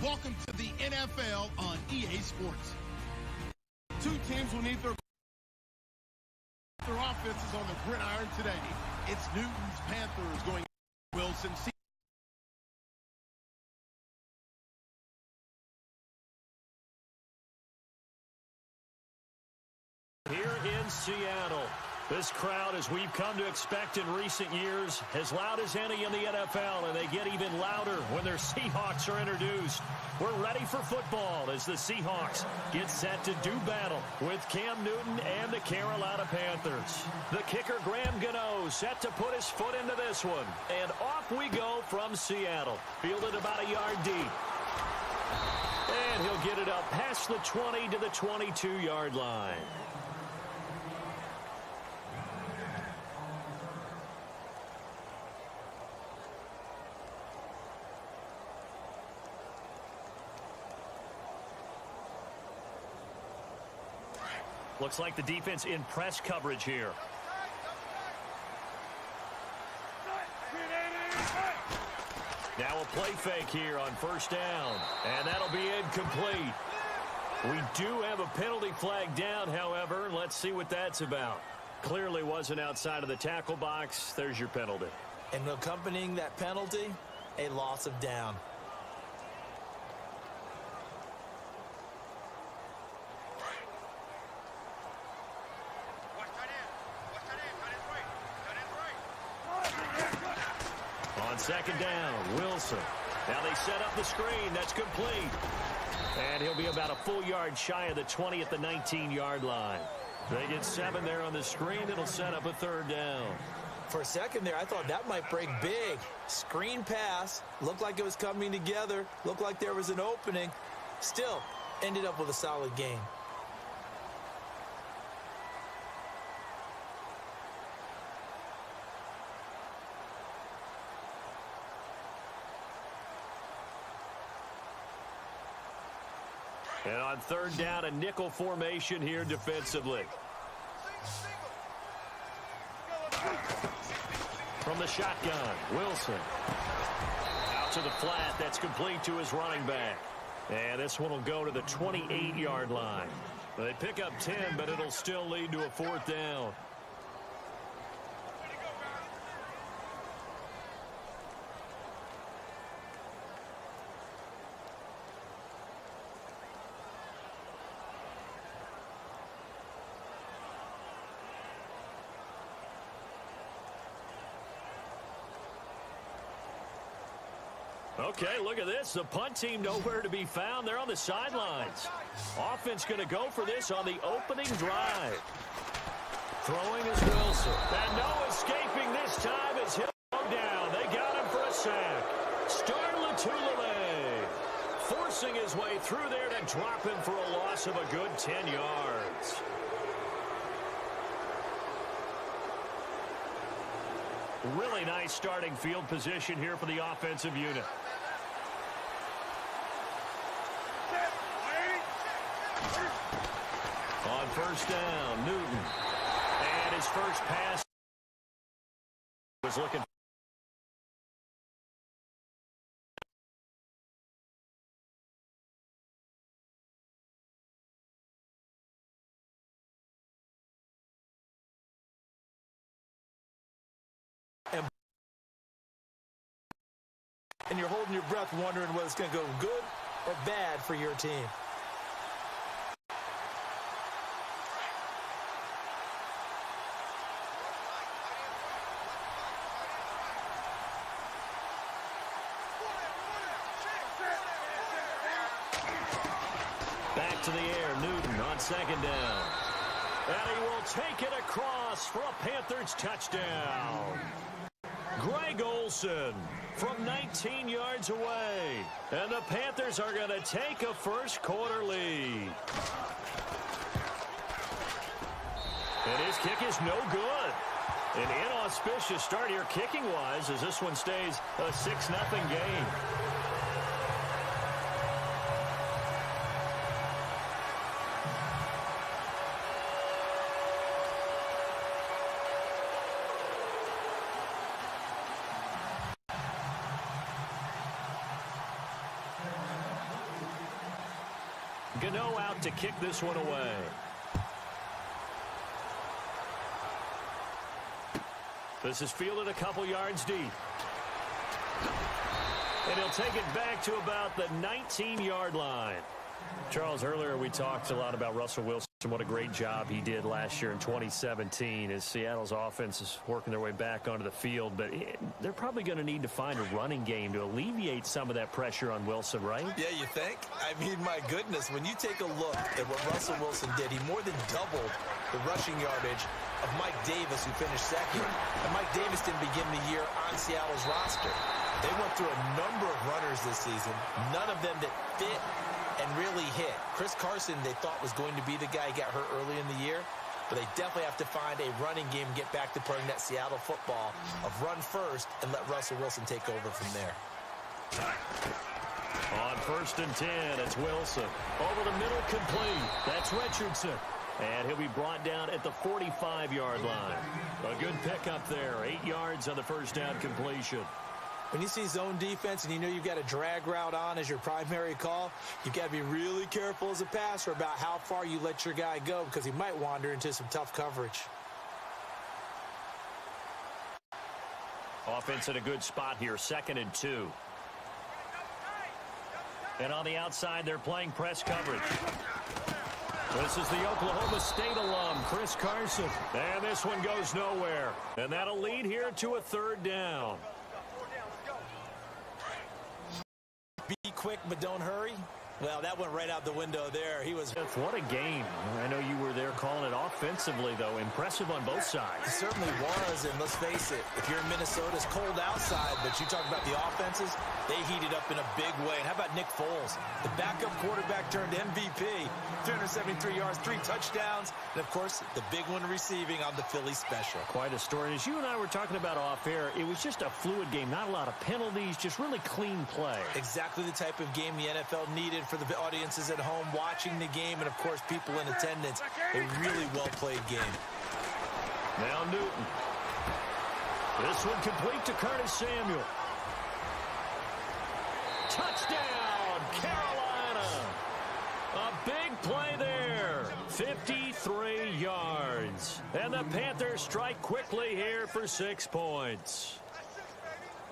Welcome to the NFL on EA Sports. Two teams will need their offenses on the gridiron today. It's Newton's Panthers going Wilson. Here in Seattle, this crowd, as we've come to expect in recent years, as loud as any in the NFL, and they get even louder when their Seahawks are introduced. We're ready for football as the Seahawks get set to do battle with Cam Newton and the Carolina Panthers. The kicker, Graham Gano, set to put his foot into this one. And off we go from Seattle, fielded about a yard deep. And he'll get it up past the 20 to the 22-yard line. Looks like the defense in press coverage here. Now a play fake here on first down. And that'll be incomplete. We do have a penalty flag down, however. Let's see what that's about. Clearly wasn't outside of the tackle box. There's your penalty. And accompanying that penalty, a loss of down. On second down, Wilson. Now they set up the screen. That's complete. And he'll be about a full yard shy of the 20 at the 19-yard line. They get 7 there on the screen. It'll set up a third down. For a second there, I thought that might break big. Screen pass. Looked like it was coming together. Looked like there was an opening. Still, ended up with a solid game. And on third down, a nickel formation here defensively. From the shotgun, Wilson. Out to the flat. That's complete to his running back. And this one will go to the 28-yard line. They pick up 10, but it'll still lead to a fourth down. Okay, look at this. The punt team nowhere to be found. They're on the sidelines. Offense going to go for this on the opening drive. Throwing is Wilson. And no escaping this time as he'll go down. They got him for a sack. Starlatulele forcing his way through there to drop him for a loss of a good 10 yards. Really nice starting field position here for the offensive unit. On first down, Newton. And his first pass was looking. And you're holding your breath wondering whether it's going to go good or bad for your team. Back to the air, Newton on second down. And he will take it across for a Panthers touchdown. Greg Olsen from 19 yards away. And the Panthers are going to take a first quarter lead. And his kick is no good. An inauspicious start here kicking-wise as this one stays a 6-0 game. Gano out to kick this one away. This is fielded a couple yards deep. And he'll take it back to about the 19-yard line. Charles, earlier we talked a lot about Russell Wilson. What a great job he did last year in 2017 as Seattle's offense is working their way back onto the field. But they're probably going to need to find a running game to alleviate some of that pressure on Wilson, right? Yeah, you think? I mean, my goodness, when you take a look at what Russell Wilson did, he more than doubled the rushing yardage of Mike Davis, who finished second. And Mike Davis didn't begin the year on Seattle's roster. They went through a number of runners this season, none of them that fit and really hit. Chris Carson, they thought, was going to be the guy who got hurt early in the year, but they definitely have to find a running game and get back to playing that Seattle football of run first and let Russell Wilson take over from there. On 1st and 10, it's Wilson. Over the middle, complete. That's Richardson. And he'll be brought down at the 45-yard line. A good pickup there. 8 yards on the first down completion. When you see zone defense and you know you've got a drag route on as your primary call, you've got to be really careful as a passer about how far you let your guy go because he might wander into some tough coverage. Offense in a good spot here, 2nd and 2. And on the outside, they're playing press coverage. This is the Oklahoma State alum, Chris Carson. And this one goes nowhere. And that'll lead here to a 3rd down. Be quick, but don't hurry. Well, that went right out the window there. What a game. I know you were there calling it offensively, though. Impressive on both sides. It certainly was, and let's face it, if you're in Minnesota, it's cold outside, but you talk about the offenses, they heated up in a big way. And how about Nick Foles? The backup quarterback turned MVP, 373 yards, 3 touchdowns, and, of course, the big one receiving on the Philly special. Quite a story. As you and I were talking about off air, it was just a fluid game. Not a lot of penalties, just really clean play. Exactly the type of game the NFL needed for the audiences at home watching the game and, of course, people in attendance. A really well-played game. Now Newton. This one complete to Curtis Samuel. Touchdown, Carolina. A big play there. 53 yards. And the Panthers strike quickly here for 6 points.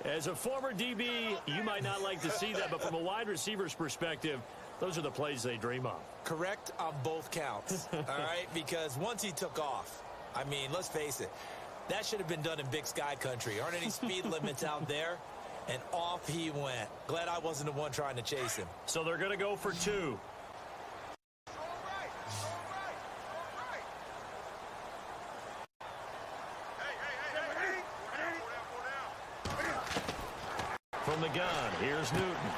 As a former DB, you might not like to see that, but from a wide receiver's perspective, those are the plays they dream of. Correct on both counts, all right? Because once he took off, I mean, let's face it, that should have been done in Big Sky country. Aren't any speed limits out there? And off he went. Glad I wasn't the one trying to chase him. So they're going to go for 2. From the gun, here's Newton.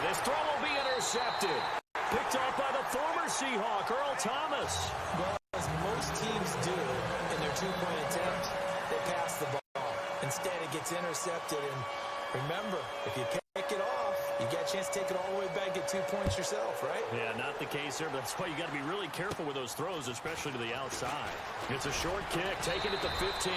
This throw will be intercepted. Picked up by the former Seahawk, Earl Thomas. Well, as most teams do in their 2-point attempt, they pass the ball. Instead, it gets intercepted. And remember, if you pick it off, you got a chance to take it all the way back, get 2 points yourself, right? Yeah, not the case there, but that's why you got to be really careful with those throws, especially to the outside. It's a short kick, taken at the 15.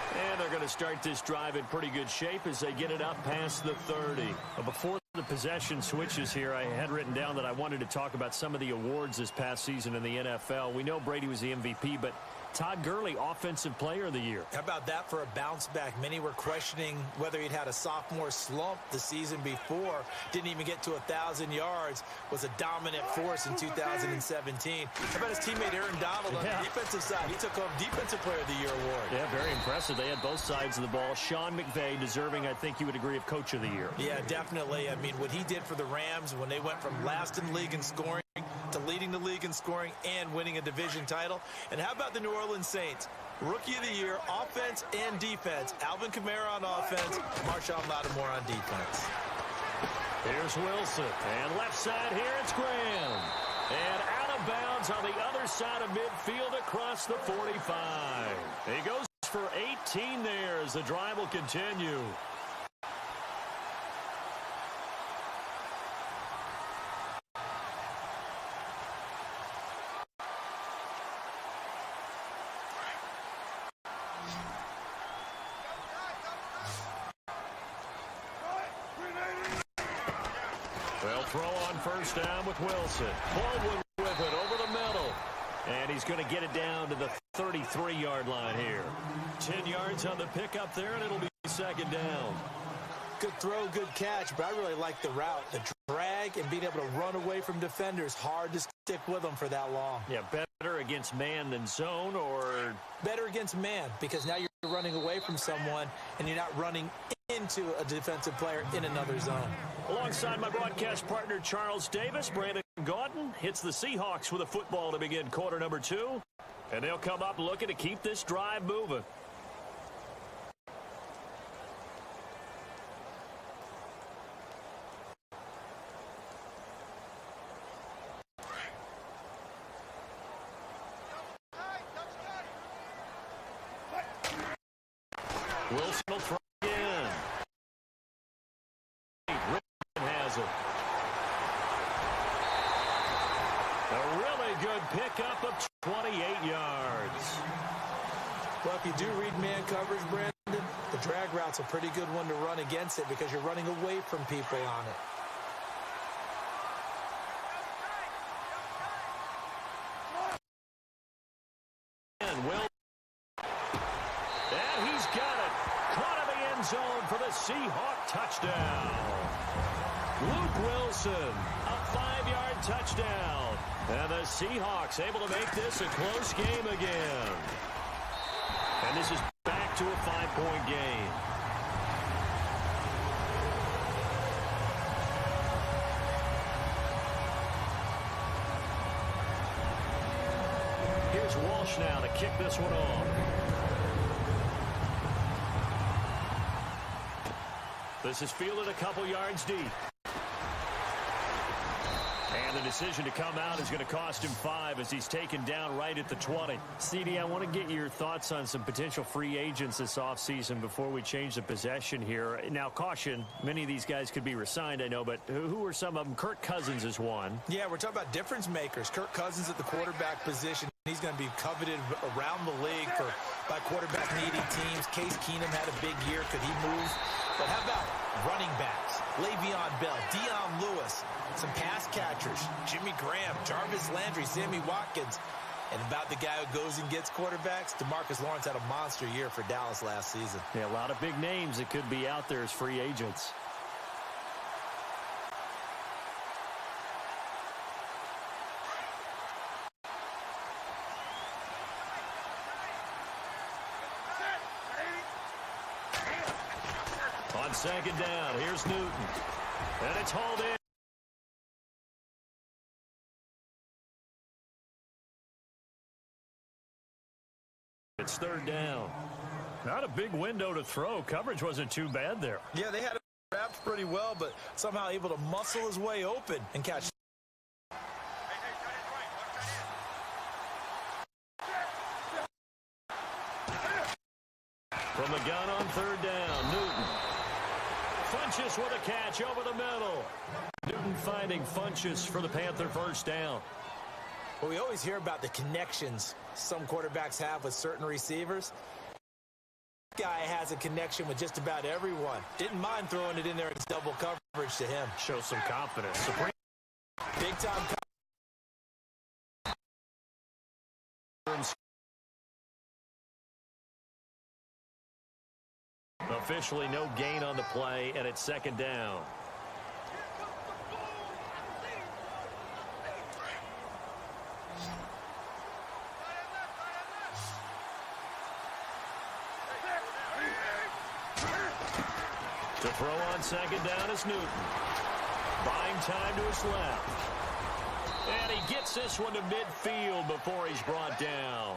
And they're going to start this drive in pretty good shape as they get it up past the 30. Before the possession switches here, I had written down that I wanted to talk about some of the awards this past season in the NFL. We know Brady was the MVP, but Todd Gurley, Offensive Player of the Year. How about that for a bounce back? Many were questioning whether he'd had a sophomore slump the season before. Didn't even get to 1,000 yards. Was a dominant force in 2017. How about his teammate Aaron Donald on the defensive side? He took home Defensive Player of the Year award. Yeah, very impressive. They had both sides of the ball. Sean McVay deserving, I think you would agree, of Coach of the Year. Yeah, definitely. I mean, what he did for the Rams when they went from last in the league in scoring to leading the league in scoring and winning a division title. And how about the New Orleans Saints? Rookie of the Year, offense and defense. Alvin Kamara on offense, Marshawn Lattimore on defense. Here's Wilson. And left side here, it's Graham. And out of bounds on the other side of midfield across the 45. He goes for 18 there as the drive will continue. Well, throw on first down with Wilson. Baldwin with it over the middle. And he's going to get it down to the 33-yard line here. 10 yards on the pickup there, and it'll be second down. Good throw, good catch, but I really like the route. The drag and being able to run away from defenders, hard to stick with them for that long. Yeah, better against man than zone, or? Better against man, because now you're running away from someone and you're not running into a defensive player in another zone. Alongside my broadcast partner, Charles Davis, Brandon Gaudin hits the Seahawks with a football to begin quarter number 2. And they'll come up looking to keep this drive moving. Wilson will throw again. Richardson has it. A really good pickup of 28 yards. Well, if you do read man coverage, Brandon, the drag route's a pretty good one to run against it because you're running away from people on it. Zone for the Seahawk touchdown. Luke Wilson, a 5-yard touchdown. And the Seahawks able to make this a close game again. And this is back to a 5-point game. Here's Walsh now to kick this one off. This is fielded a couple yards deep. And the decision to come out is going to cost him 5 as he's taken down right at the 20. CD, I want to get your thoughts on some potential free agents this offseason before we change the possession here. Now, caution, many of these guys could be re-signed, I know, but who are some of them? Kirk Cousins is one. Yeah, we're talking about difference makers. Kirk Cousins at the quarterback position. He's going to be coveted around the league by quarterback-needy teams. Case Keenum had a big year. Could he move? But how about running backs? Le'Veon Bell, Dion Lewis, some pass catchers, Jimmy Graham, Jarvis Landry, Sammy Watkins. And about the guy who goes and gets quarterbacks, DeMarcus Lawrence had a monster year for Dallas last season. Yeah, a lot of big names that could be out there as free agents. On second down, here's Newton. And it's hauled in. It's third down. Not a big window to throw. Coverage wasn't too bad there. Yeah, they had it wrapped pretty well, but somehow able to muscle his way open and catch. From the gun on third down, Newton. Funchess with a catch over the middle. Newton finding Funchess for the Panther first down. Well, we always hear about the connections some quarterbacks have with certain receivers. This guy has a connection with just about everyone. Didn't mind throwing it in there as double coverage to him. Shows some confidence. Big time confidence. Officially no gain on the play, and it's second down. To throw on second down is Newton. Buying time to his left. And he gets this one to midfield before he's brought down.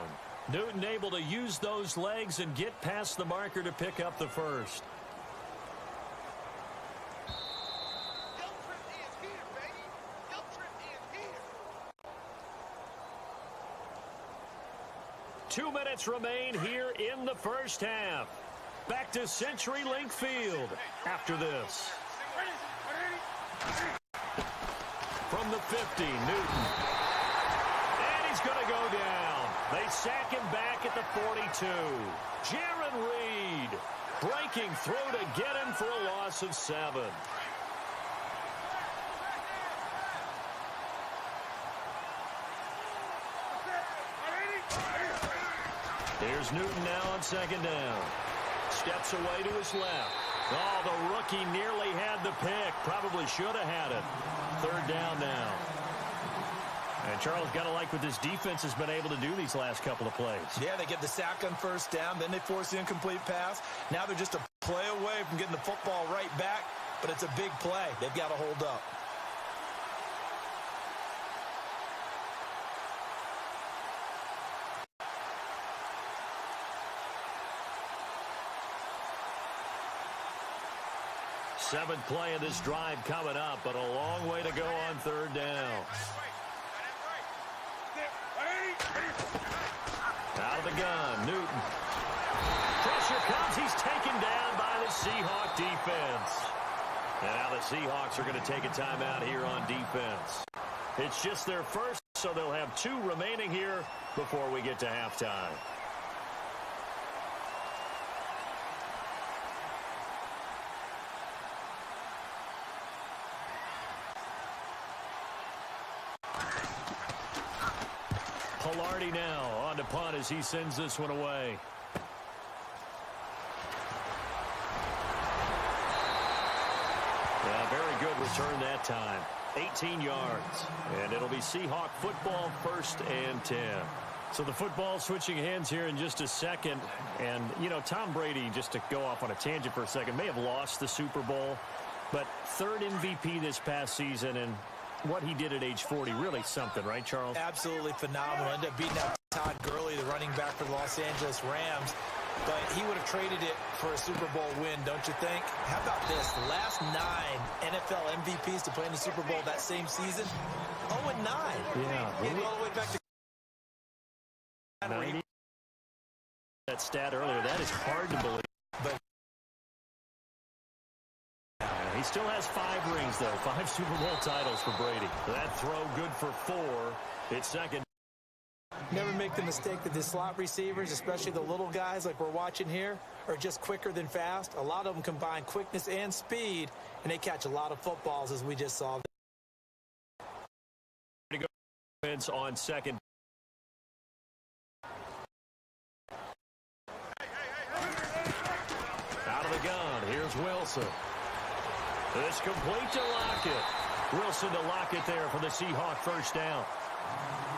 Newton able to use those legs and get past the marker to pick up the first. Two minutes remain here in the first half. Back to CenturyLink Field after this. From the 50, Newton. And he's going to go down. They sack him back at the 42. Jaron Reed breaking through to get him for a loss of 7. Here's Newton now on second down. Steps away to his left. Oh, the rookie nearly had the pick. Probably should have had it. Third down now. And Charles, got to like what this defense has been able to do these last couple of plays. Yeah, they get the sack on first down, then they force the incomplete pass. Now they're just a play away from getting the football right back, but it's a big play. They've got to hold up. Seventh play of this drive coming up, but a long way to go on third down. Out of the gun, Newton. Pressure comes. He's taken down by the Seahawk defense. And now the Seahawks are going to take a timeout here on defense. It's just their first, so they'll have 2 remaining here before we get to halftime. Pilardi now on to punt as he sends this one away. Yeah, very good return that time. 18 yards. And it'll be Seahawk football, 1st and 10. So the football switching hands here in just a second. And, you know, Tom Brady, just to go off on a tangent for a second, may have lost the Super Bowl. But 3rd MVP this past season, and what he did at age 40, really something, right, Charles? Absolutely phenomenal. Ended up beating out Todd Gurley, the running back for the Los Angeles Rams. But he would have traded it for a Super Bowl win, don't you think? How about this? The last 9 NFL MVPs to play in the Super Bowl that same season, 0-9. Yeah. Maybe all the way back to 90. That stat earlier, that is hard to believe. But he still has 5 rings, though. 5 Super Bowl titles for Brady. That throw good for 4. It's second. never make the mistake that the slot receivers, especially the little guys like we're watching here, are just quicker than fast. A lot of them combine quickness and speed, and they catch a lot of footballs, as we just saw. On second. Out of the gun. Here's Wilson. It's complete to Lockett. Wilson to Lockett there for the Seahawk first down.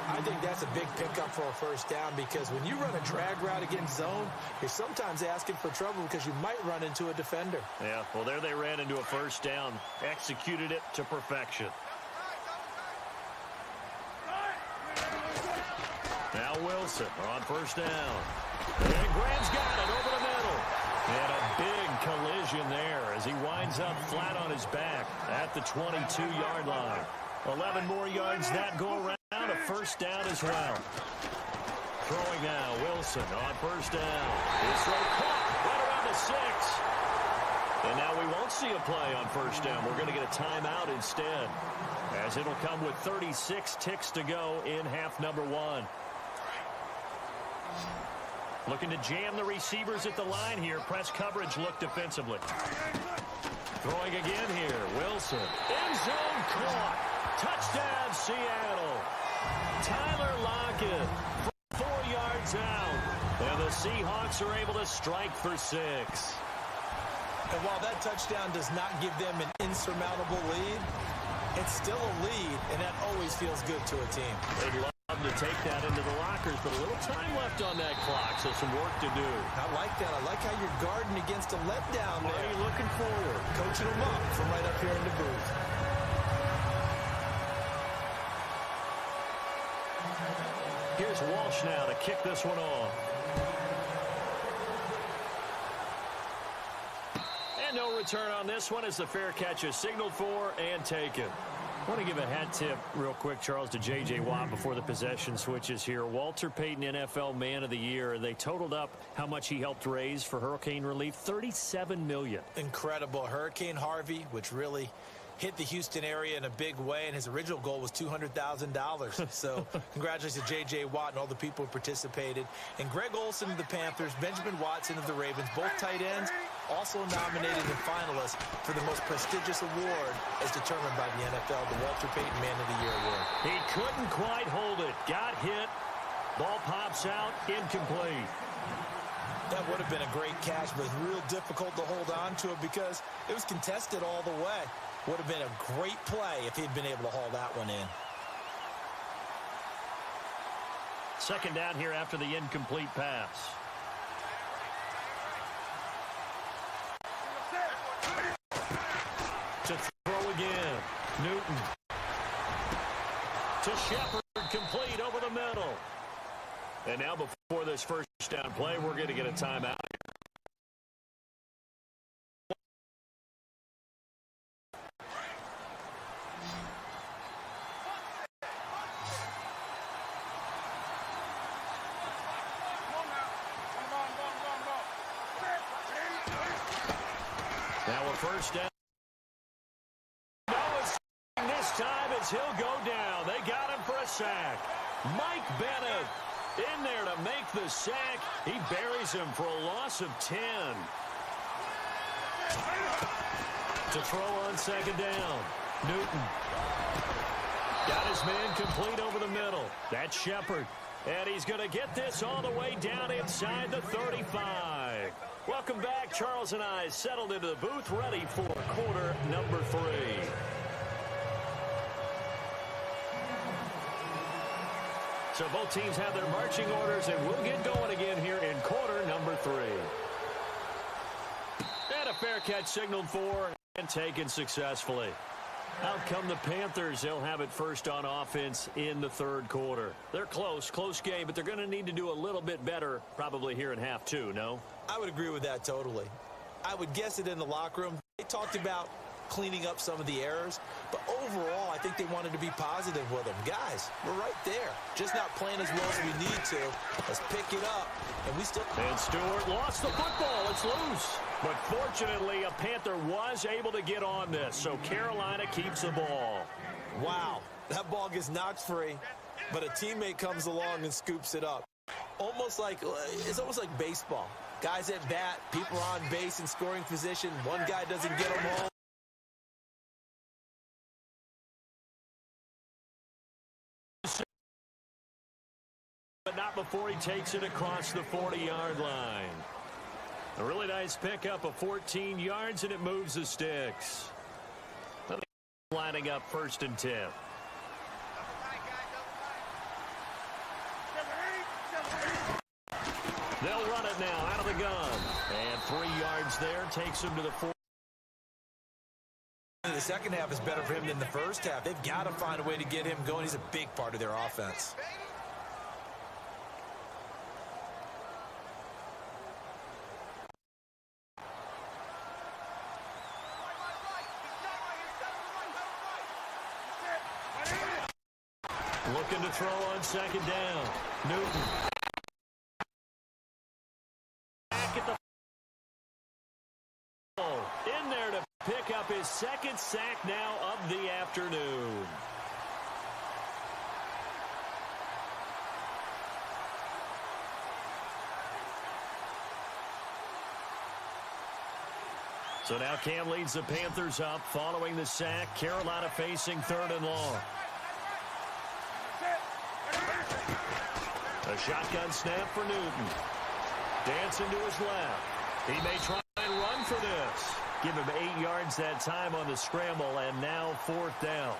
I think that's a big pickup for a first down, because when you run a drag route against zone, you're sometimes asking for trouble because you might run into a defender. Yeah, well, there they ran into a first down. Executed it to perfection. Now Wilson on first down. And Graham's got it over the middle. And a big collision there as he winds up flat on his back at the 22-yard line. 11 more yards that go around. A first down as well. Throwing now, Wilson on first down. His throw caught right around the 6. And now we won't see a play on first down. We're going to get a timeout instead, as it'll come with 36 ticks to go in half number 1. Looking to jam the receivers at the line here. Press coverage look defensively. Throwing again here. Wilson. End zone caught. Touchdown, Seattle. Tyler Lockett, 4 yards out. And the Seahawks are able to strike for 6. And while that touchdown does not give them an insurmountable lead, it's still a lead, and that always feels good to a team. They'd love to take that into the lockers, but a little time left on that clock, so some work to do. I like that. I like how you're guarding against a letdown there. Already looking forward. Coaching them up from right up here in the booth. Here's Walsh now to kick this one off. And no return on this one as the fair catch is signaled for and taken. I want to give a hat tip real quick, Charles, to J.J. Watt before the possession switches here. Walter Payton, NFL Man of the Year. They totaled up how much he helped raise for hurricane relief, $37 million. Incredible. Hurricane Harvey, which really hit the Houston area in a big way, and his original goal was $200,000. So congratulations to J.J. Watt and all the people who participated. And Greg Olsen of the Panthers, Benjamin Watson of the Ravens, both tight ends, also nominated and finalists for the most prestigious award as determined by the NFL, the Walter Payton Man of the Year award. He couldn't quite hold it. Got hit. Ball pops out. Incomplete. That would have been a great catch, but it's real difficult to hold on to it because it was contested all the way. Would have been a great play if he'd been able to haul that one in. Second down here after the incomplete pass. To throw again. Newton. To Shepard, complete over the middle. And now before this first down play, we're going to get a timeout. Now a first down. This time as he'll go down. They got him for a sack. Mike Bennett in there to make the sack. He buries him for a loss of 10. To throw on second down. Newton. Got his man complete over the middle. That's Shepard. And he's going to get this all the way down inside the 35. Welcome back. Charles and I settled into the booth ready for quarter number 3. So both teams have their marching orders, and we'll get going again here in quarter number 3. And a fair catch signaled for and taken successfully. Out come the Panthers. They'll have it first on offense in the third quarter. They're close game, but they're going to need to do a little bit better probably here in half 2, no? I would agree with that totally. I would guess it in the locker room. They talked about cleaning up some of the errors, but overall I think they wanted to be positive with them. Guys, we're right there, just not playing as well as we need to. Let's pick it up, and we still... And Stewart lost the football. It's loose. But fortunately, a Panther was able to get on this, so Carolina keeps the ball. Wow, that ball gets knocked free, but a teammate comes along and scoops it up. It's almost like baseball. Guys at bat, people are on base in scoring position. One guy doesn't get them home. But not before he takes it across the 40-yard line. A really nice pickup of 14 yards, and it moves the sticks. Lining up 1st and 10. They'll run it now out of the gun. And 3 yards there takes him to the 4. The second half is better for him than the first half. They've got to find a way to get him going. He's a big part of their offense. Looking to throw on second down. Newton. Back at the in there to pick up his second sack now of the afternoon. So now Cam leads the Panthers up following the sack. Carolina facing 3rd and long. A shotgun snap for Newton. Dancing to his left. He may try and run for this. Give him 8 yards that time on the scramble, and now 4th down.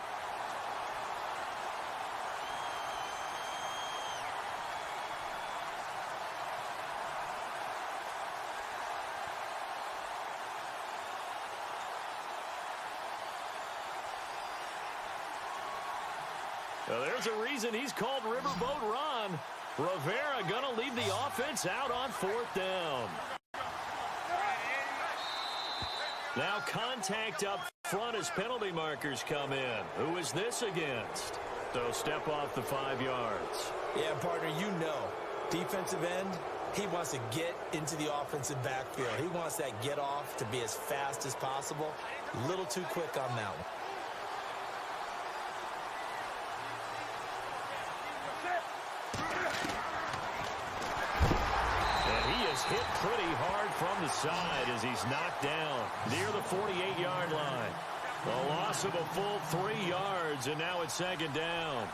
Well, there's a reason he's called Riverboat Ron. Rivera going to lead the offense out on 4th down. Now contact up front as penalty markers come in. Who is this against? So step off the 5 yards. Yeah, partner, you know, defensive end, he wants to get into the offensive backfield. He wants that get off to be as fast as possible. A little too quick on that one. Hit pretty hard from the side as he's knocked down near the 48-yard line. A loss of a full 3 yards, and now it's 2nd down.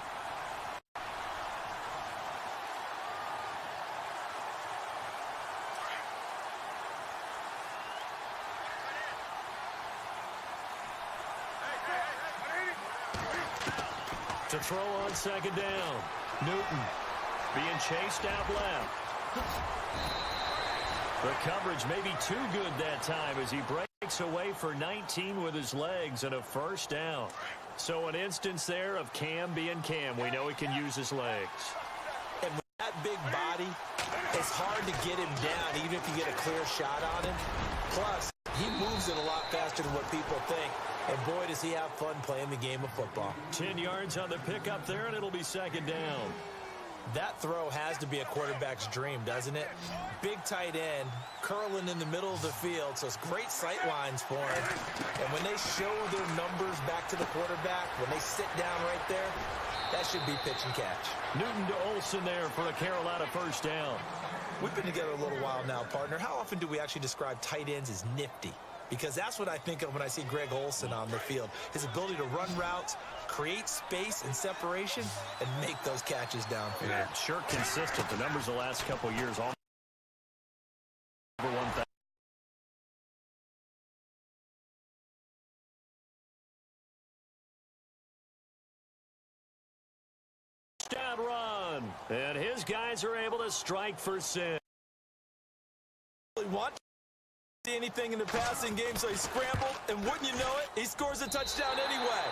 To throw on second down. Newton being chased out left. The coverage may be too good that time as he breaks away for 19 with his legs and a first down. So an instance there of Cam being Cam. We know he can use his legs. And with that big body, it's hard to get him down even if you get a clear shot on him. Plus, he moves it a lot faster than what people think. And boy, does he have fun playing the game of football. 10 yards on the pickup there, and it'll be second down. That throw has to be a quarterback's dream, doesn't it? Big tight end, curling in the middle of the field, so it's great sight lines for him. And when they show their numbers back to the quarterback, when they sit down right there, that should be pitch and catch. Newton to Olsen there for a Carolina first down. We've been together a little while now, partner. How often do we actually describe tight ends as nifty? Because that's what I think of when I see Greg Olsen on the field. His ability to run routes, create space and separation, and make those catches downfield. Yeah, sure consistent. The numbers the last couple of years all over 1,000. Down run. And his guys are able to strike for 6. Want to see anything in the passing game, so he scrambled, and wouldn't you know it, he scores a touchdown anyway.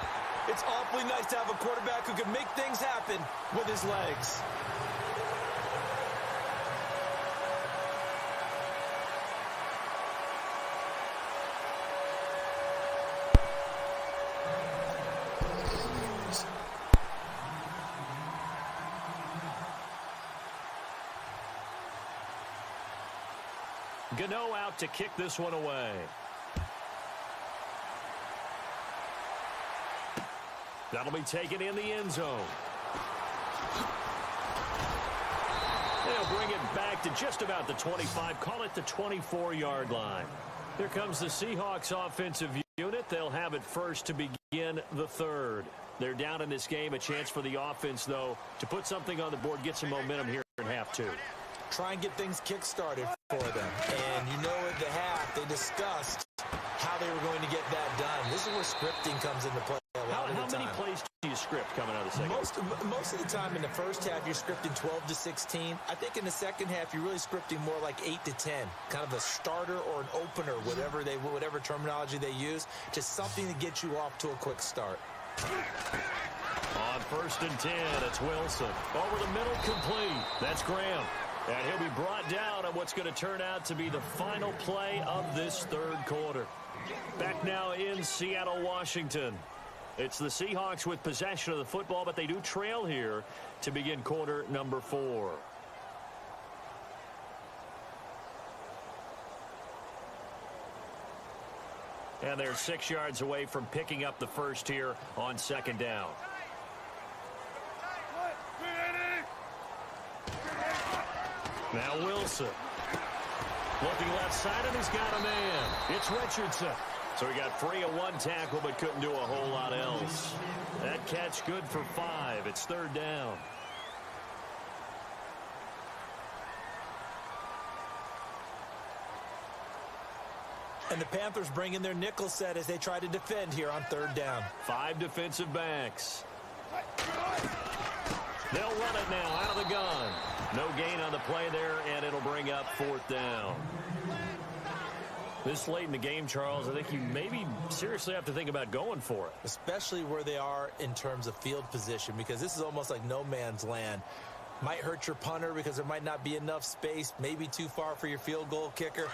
It's awfully nice to have a quarterback who can make things happen with his legs. Gano out to kick this one away. That'll be taken in the end zone. They'll bring it back to just about the 25. Call it the 24-yard line. Here comes the Seahawks offensive unit. They'll have it first to begin the third. They're down in this game. A chance for the offense, though, to put something on the board, get some momentum here in half two. Try and get things kick-started for them. And you know at the half, they discussed how they were going to get that done. This is where scripting comes into play a lot of the time. How many plays do you script coming out of the second? Most of the time in the first half, you're scripting 12 to 16. I think in the second half, you're really scripting more like 8 to 10. Kind of a starter or an opener, whatever terminology they use. Just something to get you off to a quick start. On first and 10, it's Wilson. Over the middle, complete. That's Graham. And he'll be brought down on what's going to turn out to be the final play of this third quarter. Back now in Seattle, Washington. It's the Seahawks with possession of the football, but they do trail here to begin quarter number 4. And they're 6 yards away from picking up the first here on second down. Now Wilson. Looking left side, and he's got a man. It's Richardson. So he got free of one tackle, but couldn't do a whole lot else. That catch good for 5. It's third down. And the Panthers bring in their nickel set as they try to defend here on third down. 5 defensive backs. They'll run it now out of the gun. No gain on the play there, and it'll bring up fourth down. This late in the game, Charles, I think you maybe seriously have to think about going for it. Especially where they are in terms of field position, because this is almost like no man's land. Might hurt your punter because there might not be enough space, maybe too far for your field goal kicker.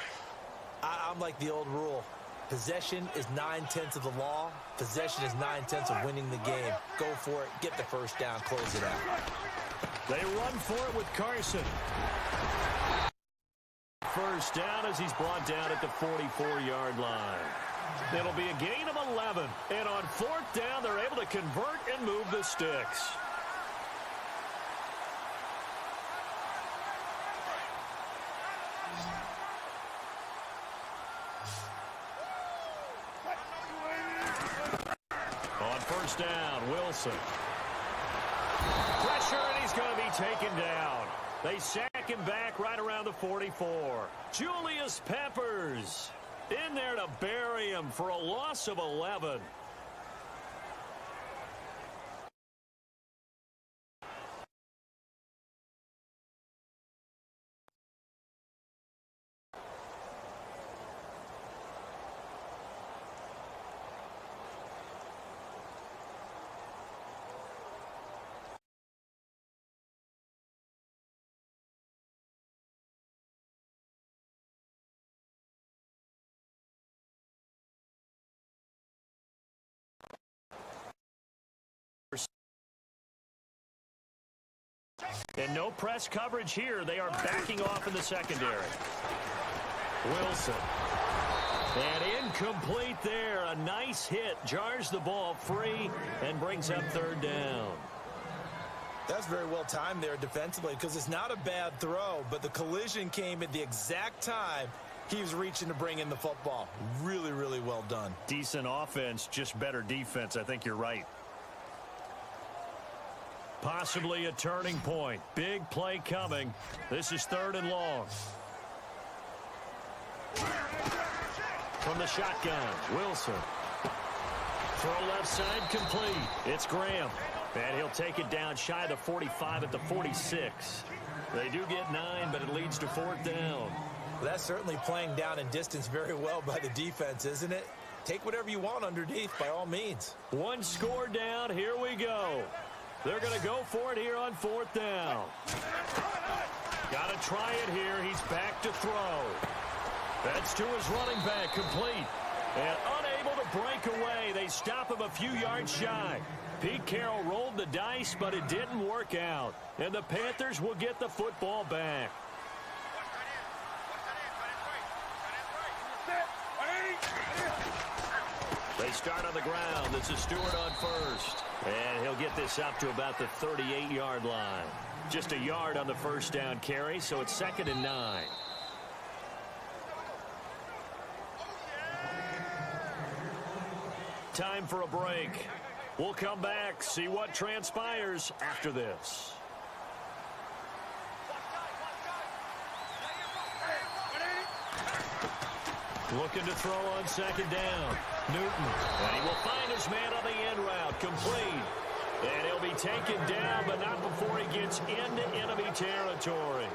I'm like the old rule. Possession is 9/10 of the law. Possession is 9/10 of winning the game. Go for it. Get the first down. Close it out. They run for it with Carson. First down as he's brought down at the 44-yard line. It'll be a gain of 11. And on fourth down, they're able to convert and move the sticks. On first down, Wilson. Pressure, and he's going to be taken down. They sack him back right around the 44. Julius Peppers in there to bury him for a loss of 11. And no press coverage here. They are backing off in the secondary. Wilson. And incomplete there. A nice hit. Jars the ball free and brings up third down. That's very well timed there defensively because it's not a bad throw, but the collision came at the exact time he was reaching to bring in the football. Really, really well done. Decent offense, just better defense. I think you're right. Possibly a turning point. Big play coming. This is third and long. From the shotgun, Wilson. Throw left side complete. It's Graham. And he'll take it down shy of the 45 at the 46. They do get 9, but it leads to fourth down. Well, that's certainly playing down in distance very well by the defense, isn't it? Take whatever you want underneath by all means. One score down. Here we go. They're going to go for it here on fourth down. Got to try it here. He's back to throw. That's to his running back, complete. And unable to break away. They stop him a few yards shy. Pete Carroll rolled the dice, but it didn't work out. And the Panthers will get the football back. They start on the ground. This is Stewart on first. And he'll get this up to about the 38-yard line. Just a yard on the first down carry, so it's 2nd and 9. Time for a break. We'll come back, see what transpires after this. Looking to throw on second down. Newton. And he will find his man on the end route. Complete. And he'll be taken down, but not before he gets into enemy territory.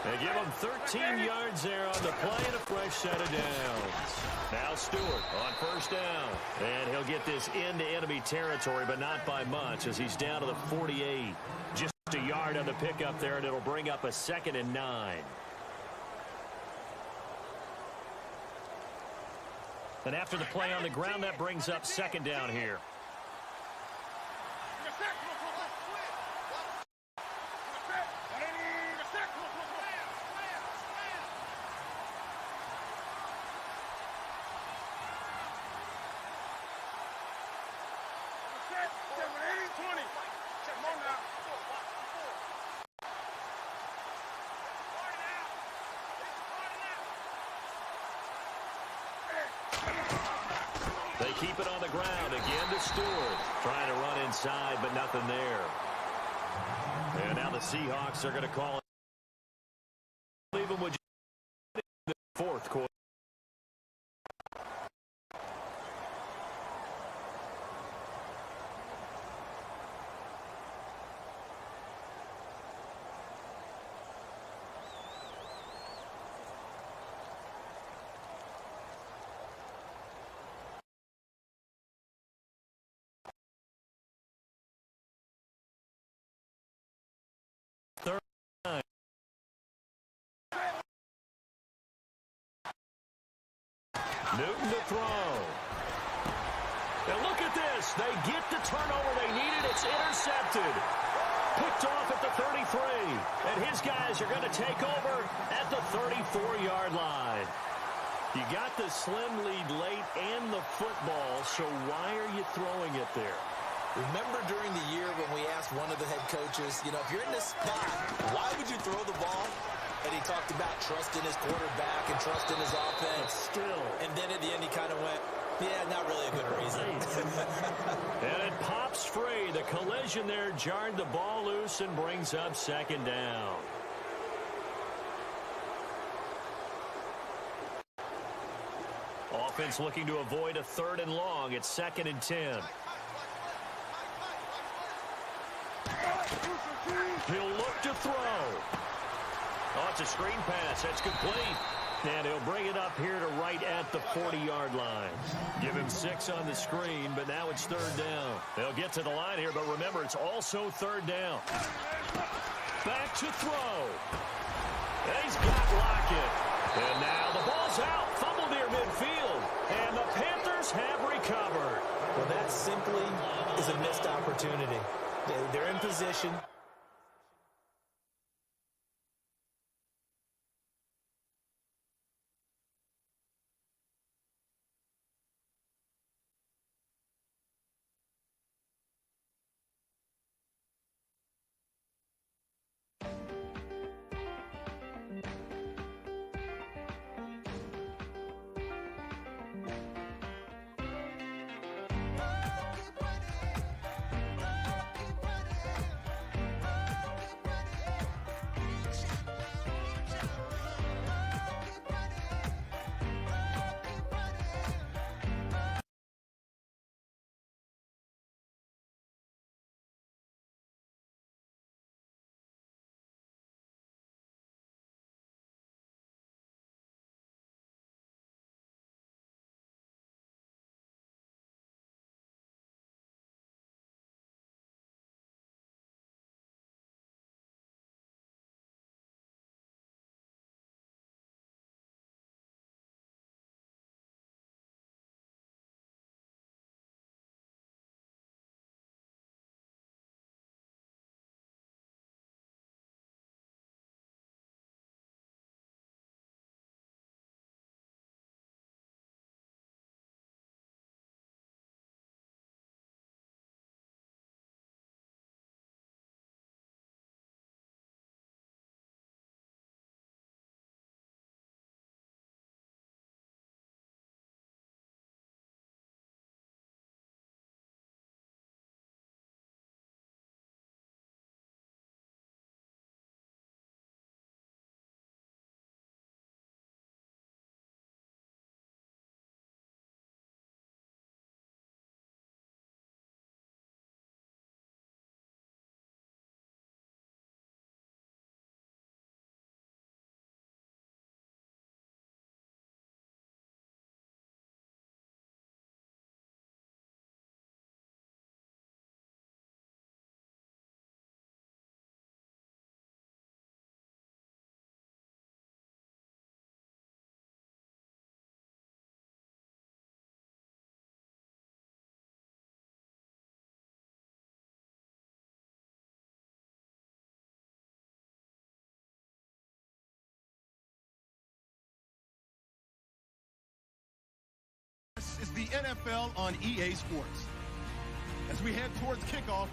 They give him 13 yards there on the play and a fresh set of downs. Now Stewart on first down. And he'll get this into enemy territory, but not by much as he's down to the 48. Just a yard on the pickup there, and it'll bring up a 2nd and 9. And after the play on the ground, that brings up second down here. They keep it on the ground again to Stewart. Trying to run inside, but nothing there. And now the Seahawks are going to call it. Leave them with the fourth quarter. Newton to throw. And look at this. They get the turnover they needed. It's intercepted. Picked off at the 33. And his guys are going to take over at the 34-yard line. You got the slim lead late and the football, so why are you throwing it there? Remember during the year when we asked one of the head coaches, you know, if you're in this spot, why would you throw the ball? And he talked about trust in his quarterback and trust in his offense. Still. And then at the end he kind of went, yeah, not really a good reason. And it pops free. The collision there jarred the ball loose and brings up second down. Offense looking to avoid a 3rd and long. It's 2nd and 10. He'll look to throw. Oh, it's a screen pass. That's complete. And he'll bring it up here to right at the 40-yard line. Give him 6 on the screen, but now it's 3rd down. They'll get to the line here, but remember, it's also 3rd down. Back to throw. And he's got Lockett. And now the ball's out. Fumble near midfield. And the Panthers have recovered. Well, that simply is a missed opportunity. They're in position. This is the NFL on EA Sports. As we head towards kickoff,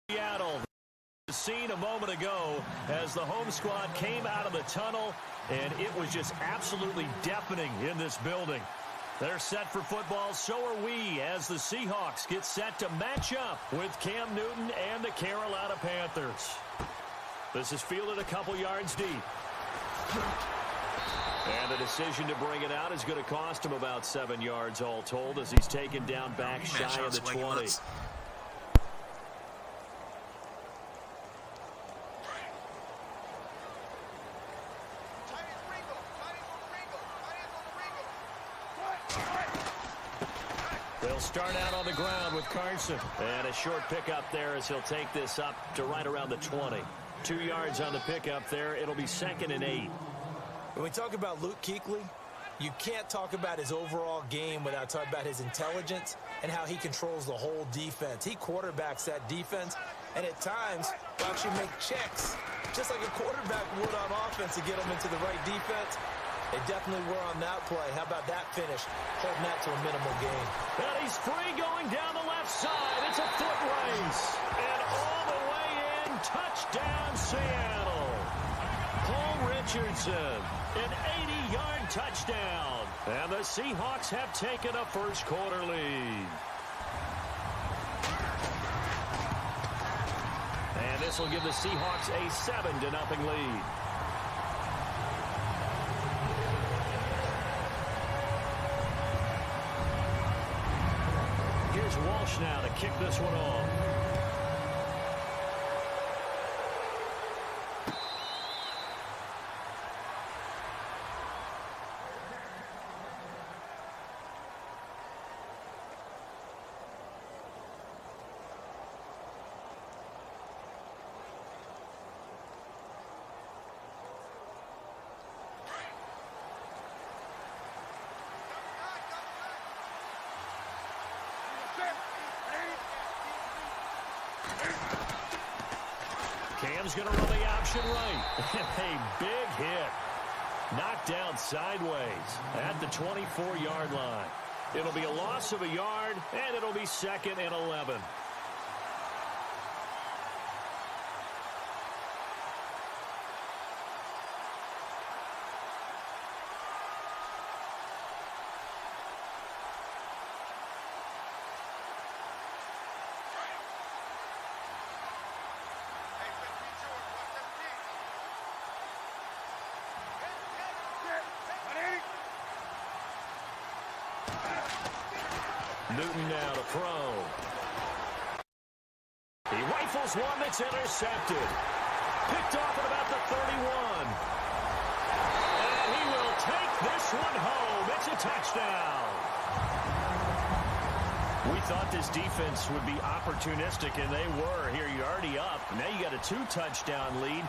Seattle. Seen a moment ago as the home squad came out of the tunnel, and it was just absolutely deafening in this building. They're set for football, so are we, as the Seahawks get set to match up with Cam Newton and the Carolina Panthers. This is fielded a couple yards deep. And the decision to bring it out is going to cost him about 7 yards all told, as he's taken down back shy of the 20. They'll start out on the ground with Carson. And a short pickup there as he'll take this up to right around the 20. 2 yards on the pickup there. It'll be 2nd and 8. When we talk about Luke Kuechly, you can't talk about his overall game without talking about his intelligence and how he controls the whole defense. He quarterbacks that defense, and at times will actually make checks, just like a quarterback would on offense to get them into the right defense. They definitely were on that play. How about that finish? Holding that to a minimal gain. And he's free going down the left side. It's a foot race. And all the way in, touchdown Seattle. Paul Richardson, an 80-yard touchdown. And the Seahawks have taken a first quarter lead. And this will give the Seahawks a 7-0 lead. Walsh now to kick this one off. Cam's going to run the option right. A big hit. Knocked down sideways at the 24-yard line. It'll be a loss of a yard, and it'll be 2nd and 11. Newton now to throw. He rifles one that's intercepted. Picked off at about the 31. And he will take this one home. It's a touchdown. We thought this defense would be opportunistic, and they were. Here you're already up. Now you got a 2-touchdown lead.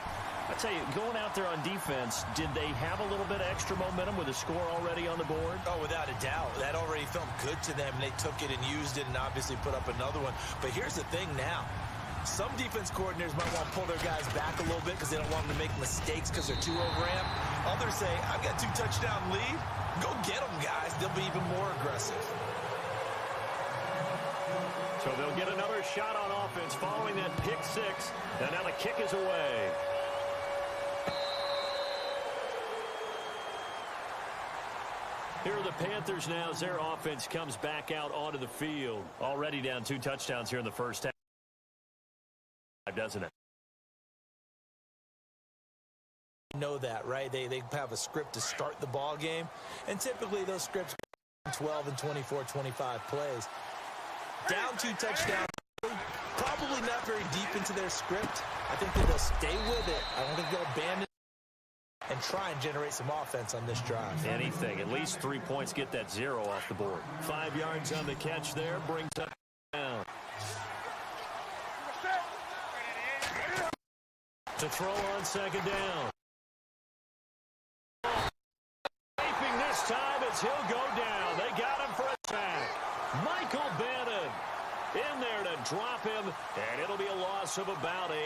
I tell you, going out there on defense, did they have a little bit of extra momentum with a score already on the board? Oh, without a doubt. That already felt good to them. They took it and used it and obviously put up another one. But here's the thing now. Some defense coordinators might want to pull their guys back a little bit because they don't want them to make mistakes because they're too overamped. Others say, I've got 2-touchdown lead. Go get them, guys. They'll be even more aggressive. So they'll get another shot on offense following that pick six. And now the kick is away. Here are the Panthers now as their offense comes back out onto the field. Already down 2 touchdowns here in the first half, doesn't it? Know that, right? They have a script to start the ball game, and typically those scripts 12 and 24, 25 plays. Down 2 touchdowns, probably not very deep into their script. I think that they'll stay with it. I don't think they'll abandon and try and generate some offense on this drive. Anything. At least 3 points, get that 0 off the board. 5 yards on the catch there. Brings up down. To throw on 2nd down. as he'll go down. They got him for a sack. Michael Bannon in there to drop him, and it'll be a loss of about 8.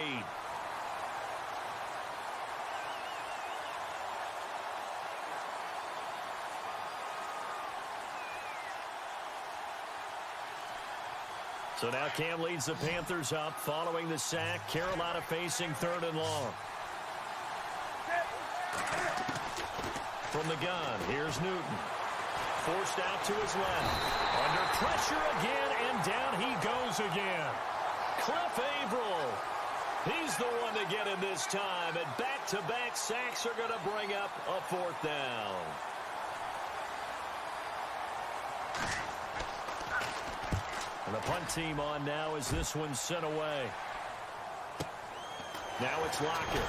So now Cam leads the Panthers up following the sack. Carolina facing 3rd and long. From the gun, here's Newton. Forced out to his left. Under pressure again, and down he goes again. Cliff Averill. He's the one to get him this time, and back-to-back sacks are going to bring up a 4th down. And the punt team on now as this one's sent away. Now it's Lockett.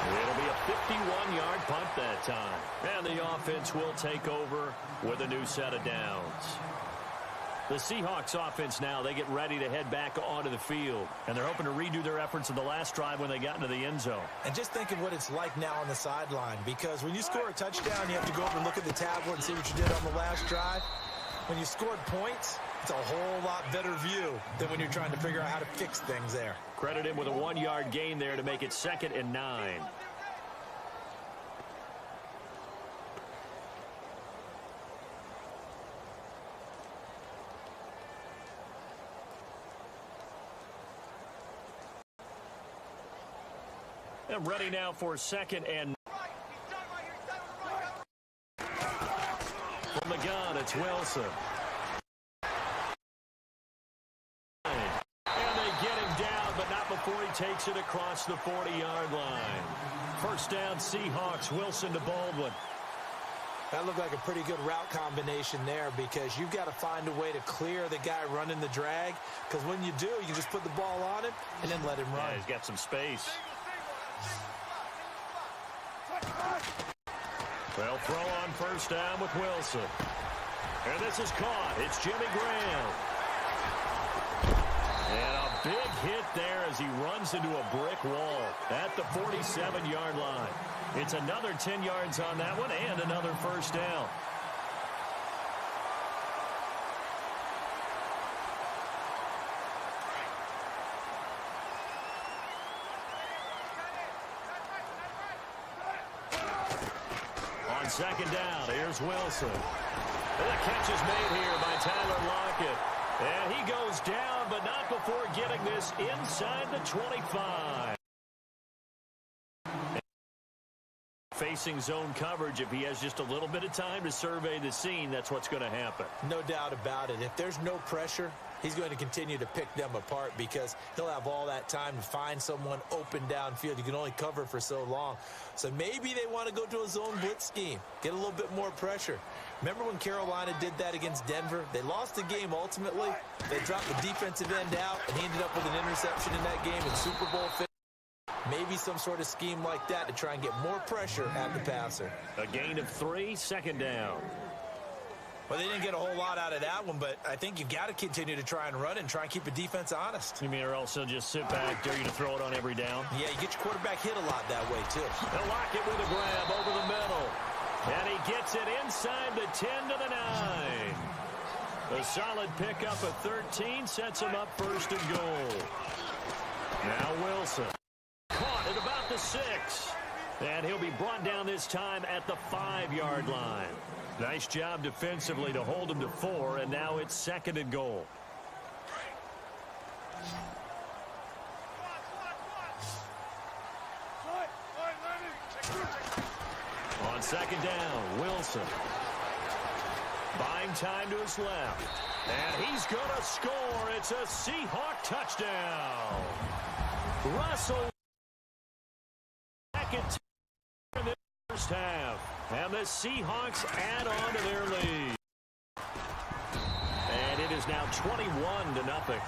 It'll be a 51-yard punt that time. And the offense will take over with a new set of downs. The Seahawks offense now, they get ready to head back onto the field. And they're hoping to redo their efforts in the last drive when they got into the end zone. And just think of what it's like now on the sideline. Because when you score a touchdown, you have to go over and look at the tablet and see what you did on the last drive. When you scored points, it's a whole lot better view than when you're trying to figure out how to fix things there. Credit him with a 1-yard gain there to make it 2nd and 9. And ready now for 2nd and from the gun, it's Wilson. And they get him down, but not before he takes it across the 40-yard line. 1st down, Seahawks. Wilson to Baldwin. That looked like a pretty good route combination there because you've got to find a way to clear the guy running the drag. Because when you do, you just put the ball on him and then let him run. Yeah, he's got some space. They'll throw on 1st down with Wilson. And this is caught. It's Jimmy Graham. And a big hit there as he runs into a brick wall at the 47-yard line. It's another 10 yards on that one and another 1st down. On 2nd down, here's Wilson. And the catch is made here by Tyler Lockett. And he goes down, but not before getting this inside the 25. Facing zone coverage, if he has just a little bit of time to survey the scene, that's what's going to happen. No doubt about it. If there's no pressure, he's going to continue to pick them apart because he'll have all that time to find someone open downfield. You can only cover for so long. So maybe they want to go to a zone blitz scheme, get a little bit more pressure. Remember when Carolina did that against Denver? They lost the game ultimately. They dropped the defensive end out, and he ended up with an interception in that game in Super Bowl 50. Maybe some sort of scheme like that to try and get more pressure at the passer. A gain of 3, 2nd down. Well, they didn't get a whole lot out of that one, but I think you've got to continue to try and run and try and keep the defense honest. You mean or else they'll just sit back, dare you to throw it on every down? Yeah, you get your quarterback hit a lot that way, too. They'll lock it with a grab over the middle. And he gets it inside the 10 to the 9. A solid pickup of 13 sets him up 1st and goal. Now Wilson. Caught at about the 6. And he'll be brought down this time at the 5-yard line. Nice job defensively to hold him to 4, and now it's 2nd and goal. On 2nd down, Wilson. Buying time to his left. And he's going to score. It's a Seahawk touchdown. Russell. Second in the 1st half. And the Seahawks add on to their lead. And it is now 21-0.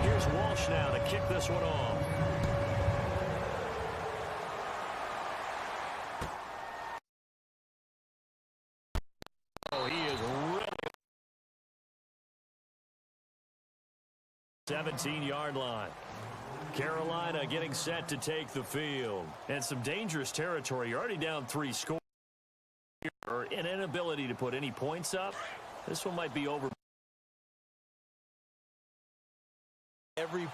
Here's Walsh now to kick this one off. Oh, he is 17-yard line. Carolina getting set to take the field. And some dangerous territory. You're already down 3 scores. Or an inability to put any points up. This one might be over. Every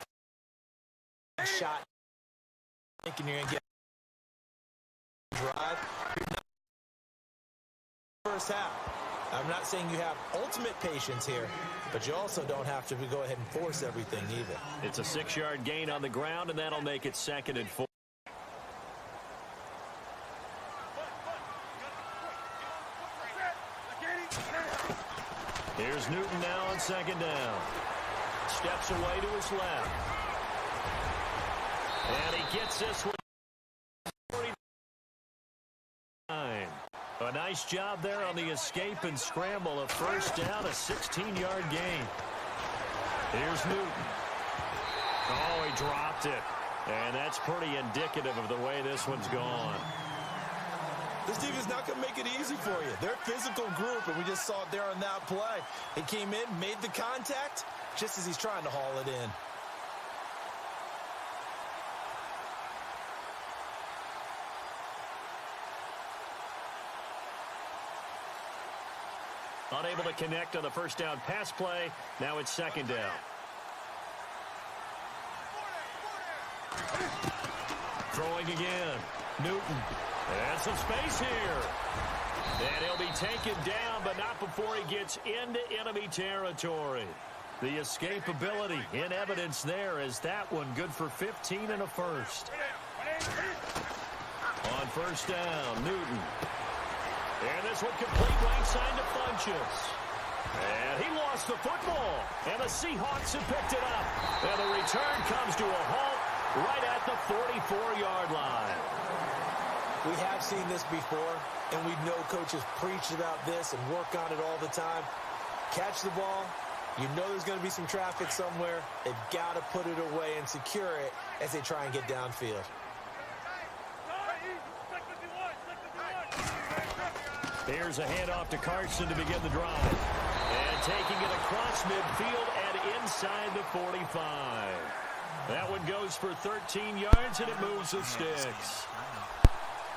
shot thinking you're going to get drive. First half. I'm not saying you have ultimate patience here, but you also don't have to go ahead and force everything either. It's a 6-yard gain on the ground, and that'll make it 2nd and 4. Here's Newton now on 2nd down. Steps away to his left. And he gets this one. 49. A nice job there on the escape and scramble. A first down, a 16-yard gain. Here's Newton. Oh, he dropped it. And that's pretty indicative of the way this one's gone. This team is not going to make it easy for you. They're a physical group, and we just saw it there on that play. He came in, made the contact, just as he's trying to haul it in. Unable to connect on the first down pass play. Now it's 2nd down. Throwing again. Newton. And some space here. And he'll be taken down, but not before he gets into enemy territory. The escapability in evidence there as that one good for 15 and a first. On first down, Newton. And this one complete right side to Funchess. And he lost the football. And the Seahawks have picked it up. And the return comes to a halt right at the 44-yard line. We have seen this before, and we know coaches preach about this and work on it all the time. Catch the ball. You know there's going to be some traffic somewhere. They've got to put it away and secure it as they try and get downfield. Here's a handoff to Carson to begin the drive. And taking it across midfield and inside the 45. That one goes for 13 yards, and it moves the sticks.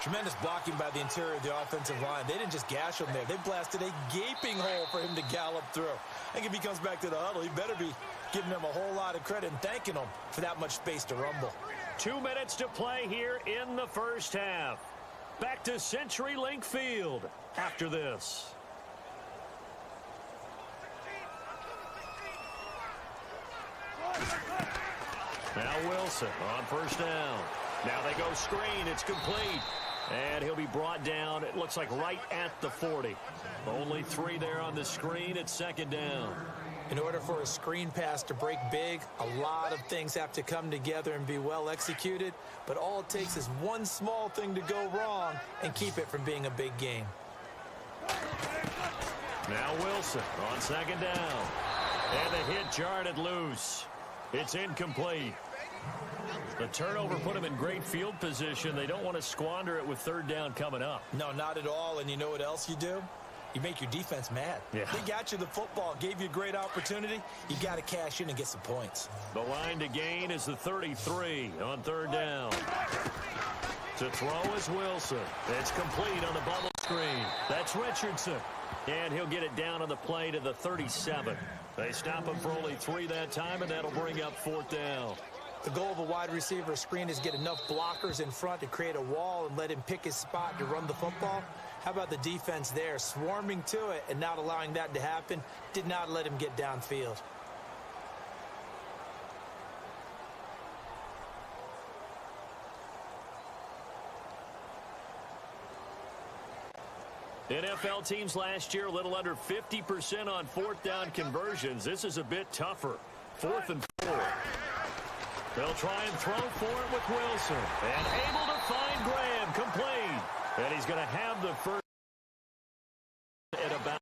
Tremendous blocking by the interior of the offensive line. They didn't just gash him there. They blasted a gaping hole for him to gallop through. I think if he comes back to the huddle, he better be giving them a whole lot of credit and thanking them for that much space to rumble. 2 minutes to play here in the first half. Back to CenturyLink Field after this. Now Wilson on first down. Now they go screen. It's complete. And he'll be brought down, it looks like right at the 40. Only 3 there on the screen. It's 2nd down. In order for a screen pass to break big, a lot of things have to come together and be well executed. But all it takes is one small thing to go wrong and keep it from being a big game. Now Wilson on 2nd down. And the hit jarred loose. It's incomplete. The turnover put him in great field position. They don't want to squander it with 3rd down coming up. No, not at all. And you know what else you do? You make your defense mad. Yeah. They got you the football, gave you a great opportunity. You got to cash in and get some points. The line to gain is the 33 on 3rd down. To throw is Wilson. It's complete on the bubble screen. That's Richardson. And he'll get it down on the play to the 37. They stop him for only 3 that time, and that'll bring up 4th down. The goal of a wide receiver screen is get enough blockers in front to create a wall and let him pick his spot to run the football. How about the defense there, swarming to it and not allowing that to happen? Did not let him get downfield. NFL teams last year a little under 50% on 4th down conversions. This is a bit tougher. 4th and 4. They'll try and throw for it with Wilson. And able to find Graham, complete. And he's going to have the first at about.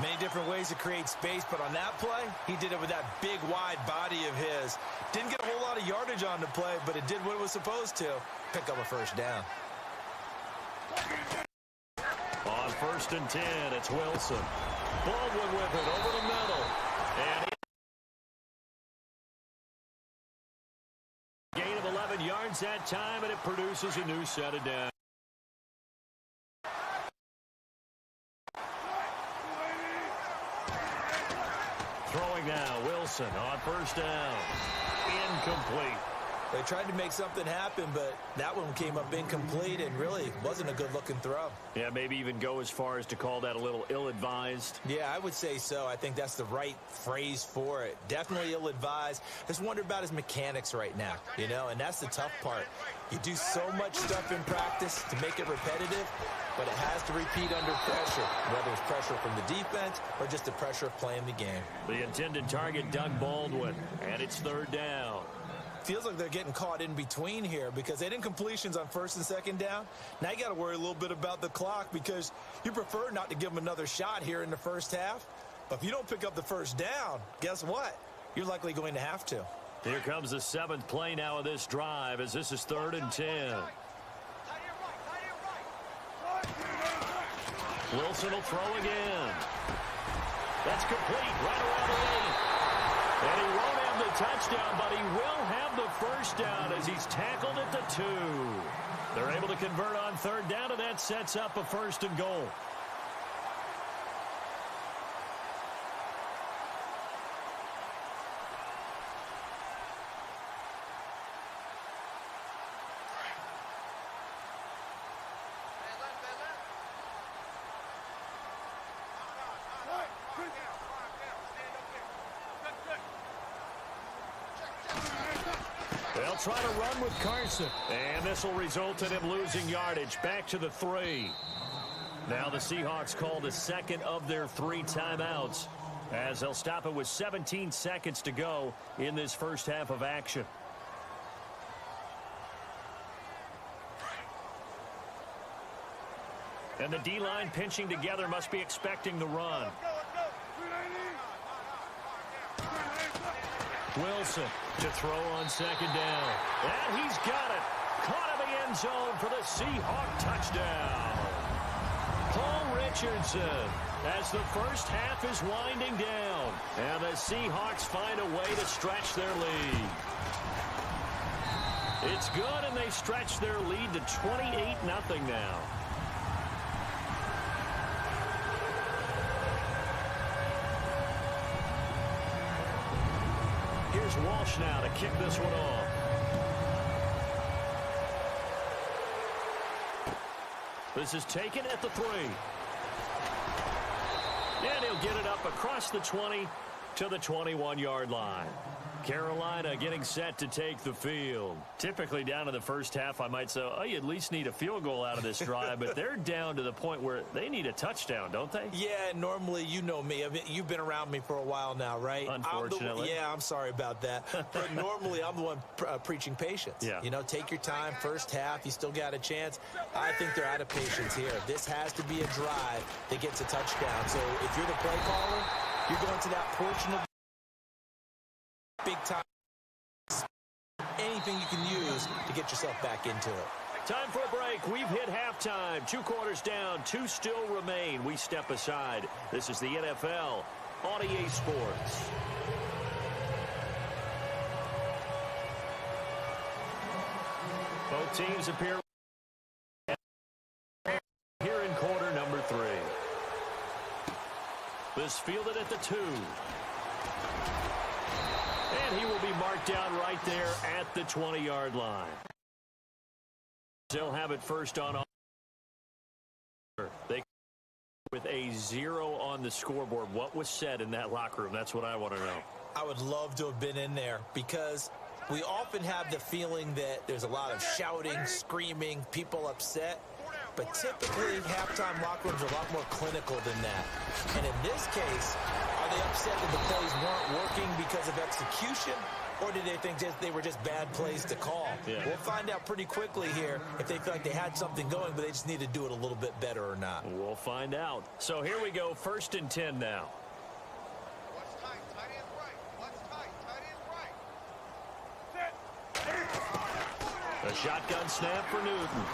Many different ways to create space, but on that play, he did it with that big, wide body of his. Didn't get a whole lot of yardage on the play, but it did what it was supposed to. Pick up a 1st down. On 1st and 10, it's Wilson. Baldwin with it over the middle. And gain of 11 yards that time, and it produces a new set of downs. Throwing now, Wilson on first down. Incomplete. They tried to make something happen, but that one came up incomplete and really wasn't a good-looking throw. Yeah, maybe even go as far as to call that a little ill-advised. Yeah, I would say so. I think that's the right phrase for it. Definitely ill-advised. Just wonder about his mechanics right now, you know, and that's the tough part. You do so much stuff in practice to make it repetitive, but it has to repeat under pressure, whether it's pressure from the defense or just the pressure of playing the game. The intended target, Doug Baldwin, and it's third down. Feels like they're getting caught in between here because they did incompletions on first and second down. Now you got to worry a little bit about the clock because you prefer not to give them another shot here in the first half. But if you don't pick up the first down, guess what? You're likely going to have to. Here comes the 7th play now of this drive as this is 3rd and 10. Wilson will throw again. That's complete right around the 8. And he won't have the touchdown, but he will have the first down as he's tackled at the 2. They're able to convert on third down, and that sets up a 1st and goal. They'll try to run with Carson. And this will result in him losing yardage. Back to the 3. Now the Seahawks call the second of their 3 timeouts as they'll stop it with 17 seconds to go in this first half of action. And the D-line pinching together must be expecting the run. Wilson to throw on second down. And he's got it. Caught in the end zone for the Seahawk touchdown. Paul Richardson as the first half is winding down. And the Seahawks find a way to stretch their lead. It's good, and they stretch their lead to 28-0 now. Here's Walsh now to kick this one off. This is taken at the 3. And he'll get it up across the 20 to the 21-yard line. Carolina getting set to take the field. Typically down in the first half, I might say, oh, you at least need a field goal out of this drive, but they're down to the point where they need a touchdown, don't they? Yeah, normally, you know me. I mean, you've been around me for a while now, right? Unfortunately. I'm sorry about that. But normally, I'm the one preaching patience. Yeah. You know, take your time, first half, you still got a chance. I think they're out of patience here. This has to be a drive that gets a touchdown. So if you're the play caller, you're going to that portion of big time. Anything you can use to get yourself back into it. Time for a break. We've hit halftime. 2 quarters down. 2 still remain. We step aside. This is the NFL on EA Sports. Both teams appear here in quarter number 3. This fielded at the 2. And he will be marked down right there at the 20-yard line. They'll have it first on. They with a 0 on the scoreboard. What was said in that locker room? That's what I want to know. I would love to have been in there because we often have the feeling that there's a lot of shouting, screaming, people upset. But typically, halftime locker rooms are a lot more clinical than that. And in this case, are they upset that the plays weren't working because of execution? Or did they think they were just bad plays to call? Yeah. We'll find out pretty quickly here if they feel like they had something going, but they just need to do it a little bit better or not. We'll find out. So here we go, 1st and 10 now. What's tight? Tight end right. What's tight? Tight end right. A shotgun snap for Newton.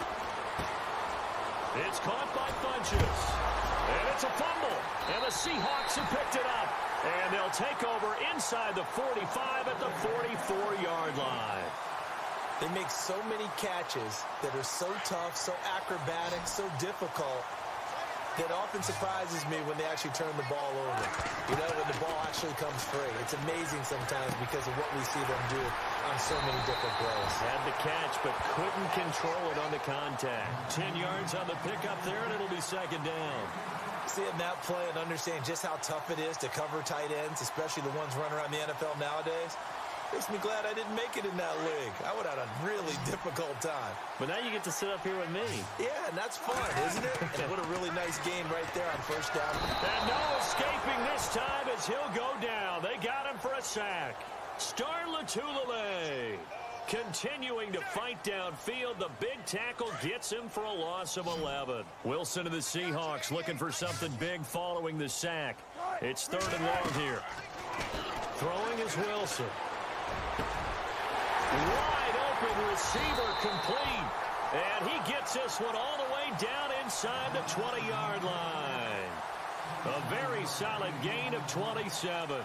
It's caught by Funches. And it's a fumble. And the Seahawks have picked it up. And they'll take over inside the 45 at the 44-yard line. They make so many catches that are so tough, so acrobatic, so difficult, that often surprises me when they actually turn the ball over. You know, when the ball actually comes free. It's amazing sometimes because of what we see them do on so many different plays. Had the catch, but couldn't control it on the contact. 10 yards on the pickup there, and it'll be second down. Seeing that play and understand just how tough it is to cover tight ends, especially the ones running around the NFL nowadays, makes me glad I didn't make it in that league. I would have had a really difficult time. But now you get to sit up here with me. Yeah, and that's fun, isn't it? And what a really nice game right there on first down. And no escaping this time as he'll go down. They got him for a sack. Star Latulele continuing to fight downfield. The big tackle gets him for a loss of 11. Wilson to the Seahawks looking for something big following the sack. It's third and long here. Throwing is Wilson. Wide open receiver complete. And he gets this one all the way down inside the 20-yard line. A very solid gain of 27.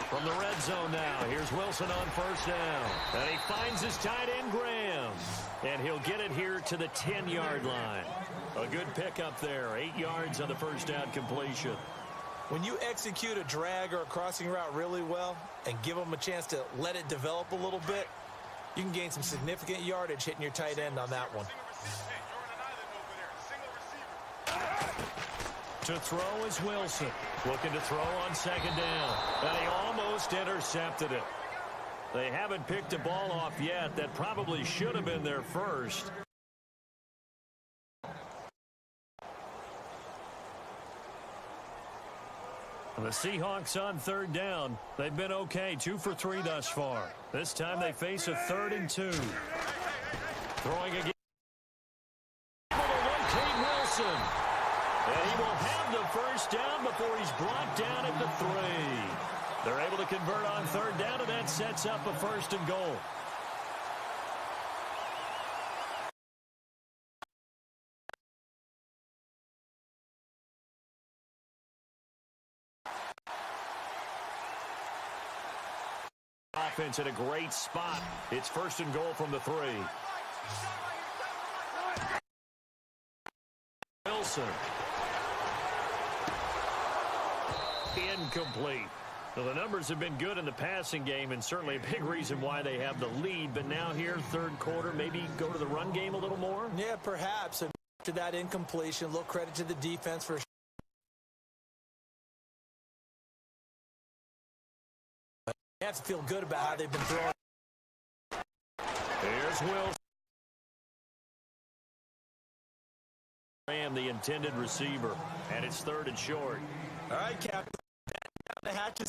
From the red zone now, here's Wilson on first down. And he finds his tight end, Graham. And he'll get it here to the 10-yard line. A good pickup there, 8 yards on the first down completion. When you execute a drag or a crossing route really well and give them a chance to let it develop a little bit, you can gain some significant yardage hitting your tight end on that one. To throw is Wilson. Looking to throw on second down. And he almost intercepted it. They haven't picked a ball off yet. That probably should have been their first. The Seahawks on third down. They've been okay, 2 for 3 thus far. This time they face a 3rd and 2. Throwing again. Wilson. And he will have the first down before he's brought down at the 3. They're able to convert on third down, and that sets up a 1st and goal. Offense in a great spot. It's 1st and goal from the 3. Wilson. Incomplete. Well, the numbers have been good in the passing game, and certainly a big reason why they have the lead. But now here, third quarter, maybe go to the run game a little more? Yeah, perhaps. And after that incompletion, a little credit to the defense for they have to feel good about how they've been throwing. Here's Wilson. The intended receiver, and it's 3rd and short. All right, Captain. The hatches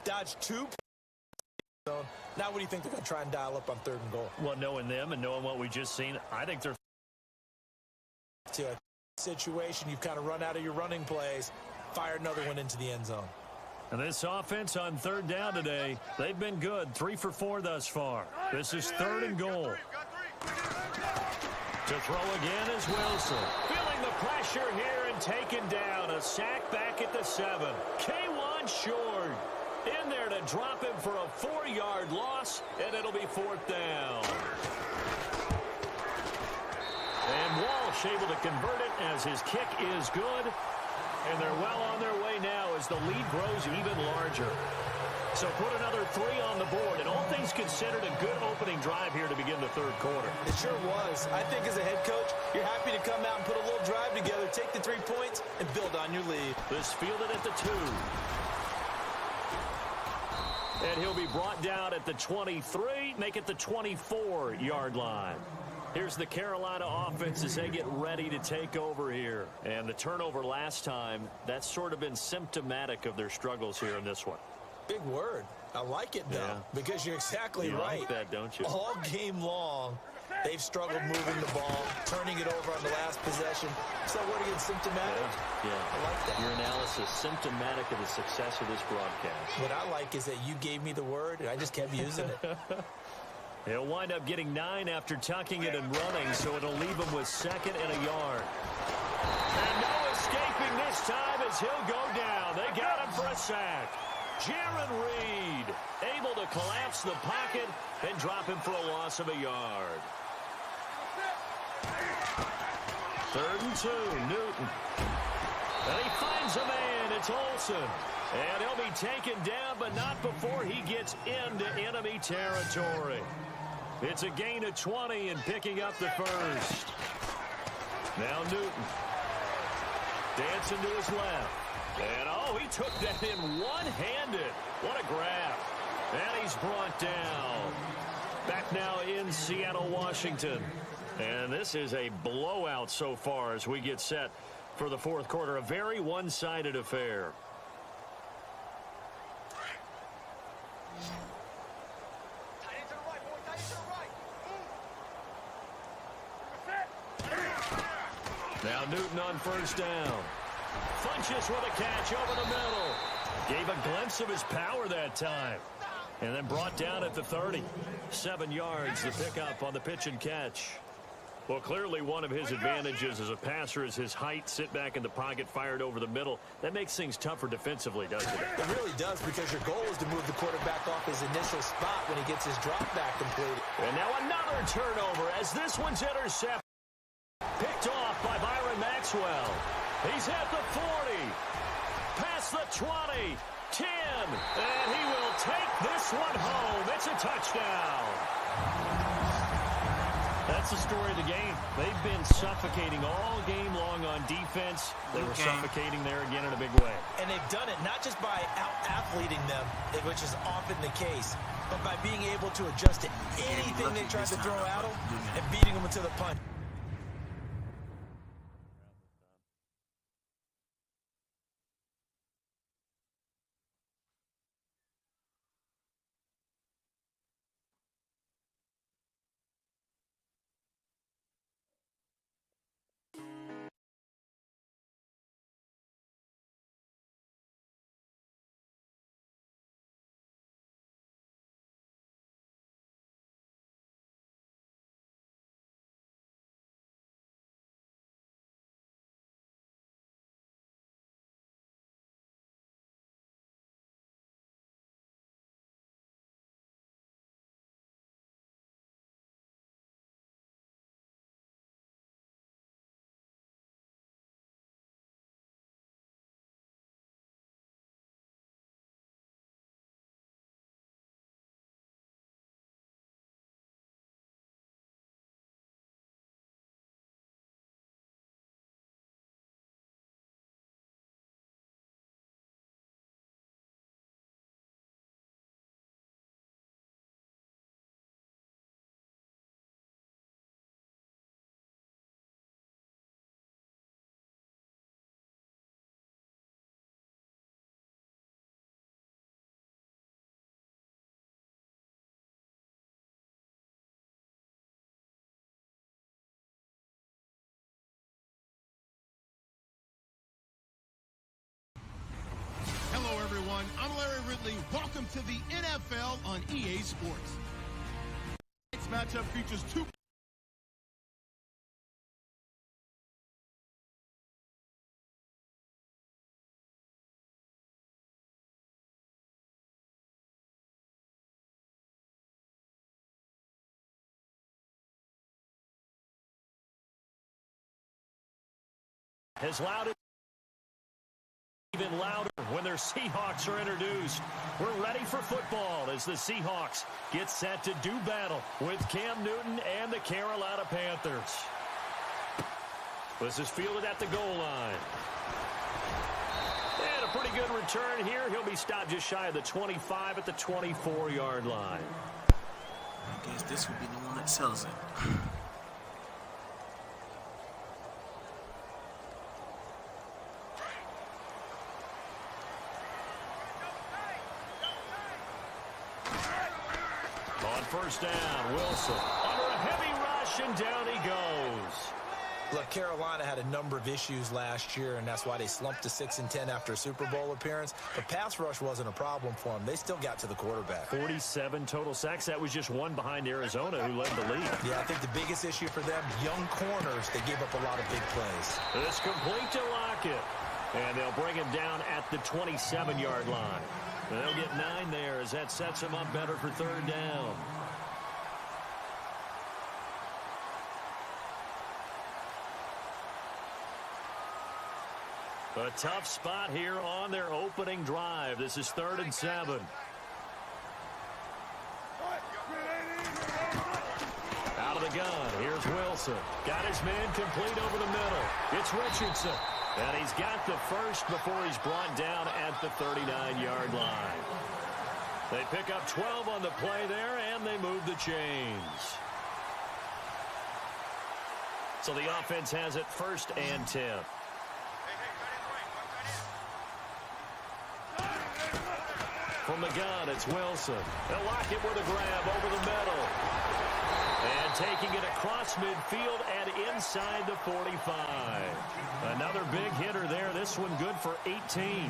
dodge 2. Now, what do you think they're going to try and dial up on 3rd and goal? Well, knowing them and knowing what we just seen, I think they're to a situation. You've kind of run out of your running plays. Fire another one into the end zone. And this offense on third down today, they've been good. 3 for 4 thus far. This is 3rd and goal. To throw again is Wilson. Feeling the pressure here and taken down. A sack back at the 7. K1 short. In there to drop him for a 4-yard loss, and it'll be 4th down. And Walsh able to convert it as his kick is good. And they're well on their way now as the lead grows even larger. So put another 3 on the board, and all things considered, a good opening drive here to begin the third quarter. It sure was. I think as a head coach, you're happy to come out and put a little drive together, take the 3 points, and build on your lead. This fielded at the 2. And he'll be brought down at the 23, make it the 24-yard line. Here's the Carolina offense as they get ready to take over here. And the turnover last time, that's sort of been symptomatic of their struggles here in this one. Big word. I like it, though, because you're exactly you right. Like that, don't you? All game long, They've struggled moving the ball, turning it over on the last possession. So what again, symptomatic? Yeah. I like that. Your analysis, symptomatic of the success of this broadcast. What I like is that you gave me the word, and I just kept using it. He'll wind up getting 9 after tucking it and running, so it'll leave him with 2nd and a yard. And no escaping this time as he'll go down. They got him for a sack. Jaron Reed able to collapse the pocket and drop him for a loss of a yard. 3rd and 2, Newton. And he finds a man. It's Olsen. And he'll be taken down, but not before he gets into enemy territory. It's a gain of 20 and picking up the first. Now Newton. Dancing to his left. And, oh, he took that in one-handed. What a grab. And he's brought down. Back now in Seattle, Washington. And this is a blowout so far as we get set for the 4th quarter. A very one-sided affair. Now Newton on 1st down. Funches with a catch over the middle. Gave a glimpse of his power that time. And then brought down at the 30. 7 yards to pick up on the pitch and catch. Well, clearly one of his advantages as a passer is his height. Sit back in the pocket, fired over the middle. That makes things tougher defensively, doesn't it? It really does, because your goal is to move the quarterback off his initial spot when he gets his drop back completed. And now another turnover as this one's intercepted. Picked off by Byron Maxwell. He's at the 40. Past the 20. 10. And he will take this one home. It's a touchdown. That's the story of the game. They've been suffocating all game long on defense. They were suffocating there again in a big way. And they've done it not just by out-athleting them, which is often the case, but by being able to adjust to anything they tried to throw at them and beating them into the punch. Hello, everyone. I'm Larry Ridley. Welcome to the NFL on EA Sports. Tonight's matchup features two. Has loud even louder when their Seahawks are introduced. We're ready for football as the Seahawks get set to do battle with Cam Newton and the Carolina Panthers. This is fielded at the goal line. And a pretty good return here. He'll be stopped just shy of the 25 at the 24-yard line. I guess this would be the one that sells it. On 1st down, Wilson under a heavy rush. rush, and down he goes. Look, Carolina had a number of issues last year, and that's why they slumped to 6-10 after a Super Bowl appearance. But pass rush wasn't a problem for them. They still got to the quarterback. 47 total sacks. That was just one behind Arizona, who led the league. Yeah, I think the biggest issue for them, young corners, they gave up a lot of big plays. It's complete to Lockett. And they'll bring him down at the 27-yard line. And they'll get 9 there as that sets him up better for third down. A tough spot here on their opening drive. This is 3rd and 7. Out of the gun. Here's Wilson. Got his man complete over the middle. It's Richardson. And he's got the first before he's brought down at the 39-yard line. They pick up 12 on the play there, and they move the chains. So the offense has it 1st and 10. From the gun, it's Wilson. They'll lock it with a grab over the middle. And taking it across midfield and inside the 45. Another big hitter there. This one good for 18.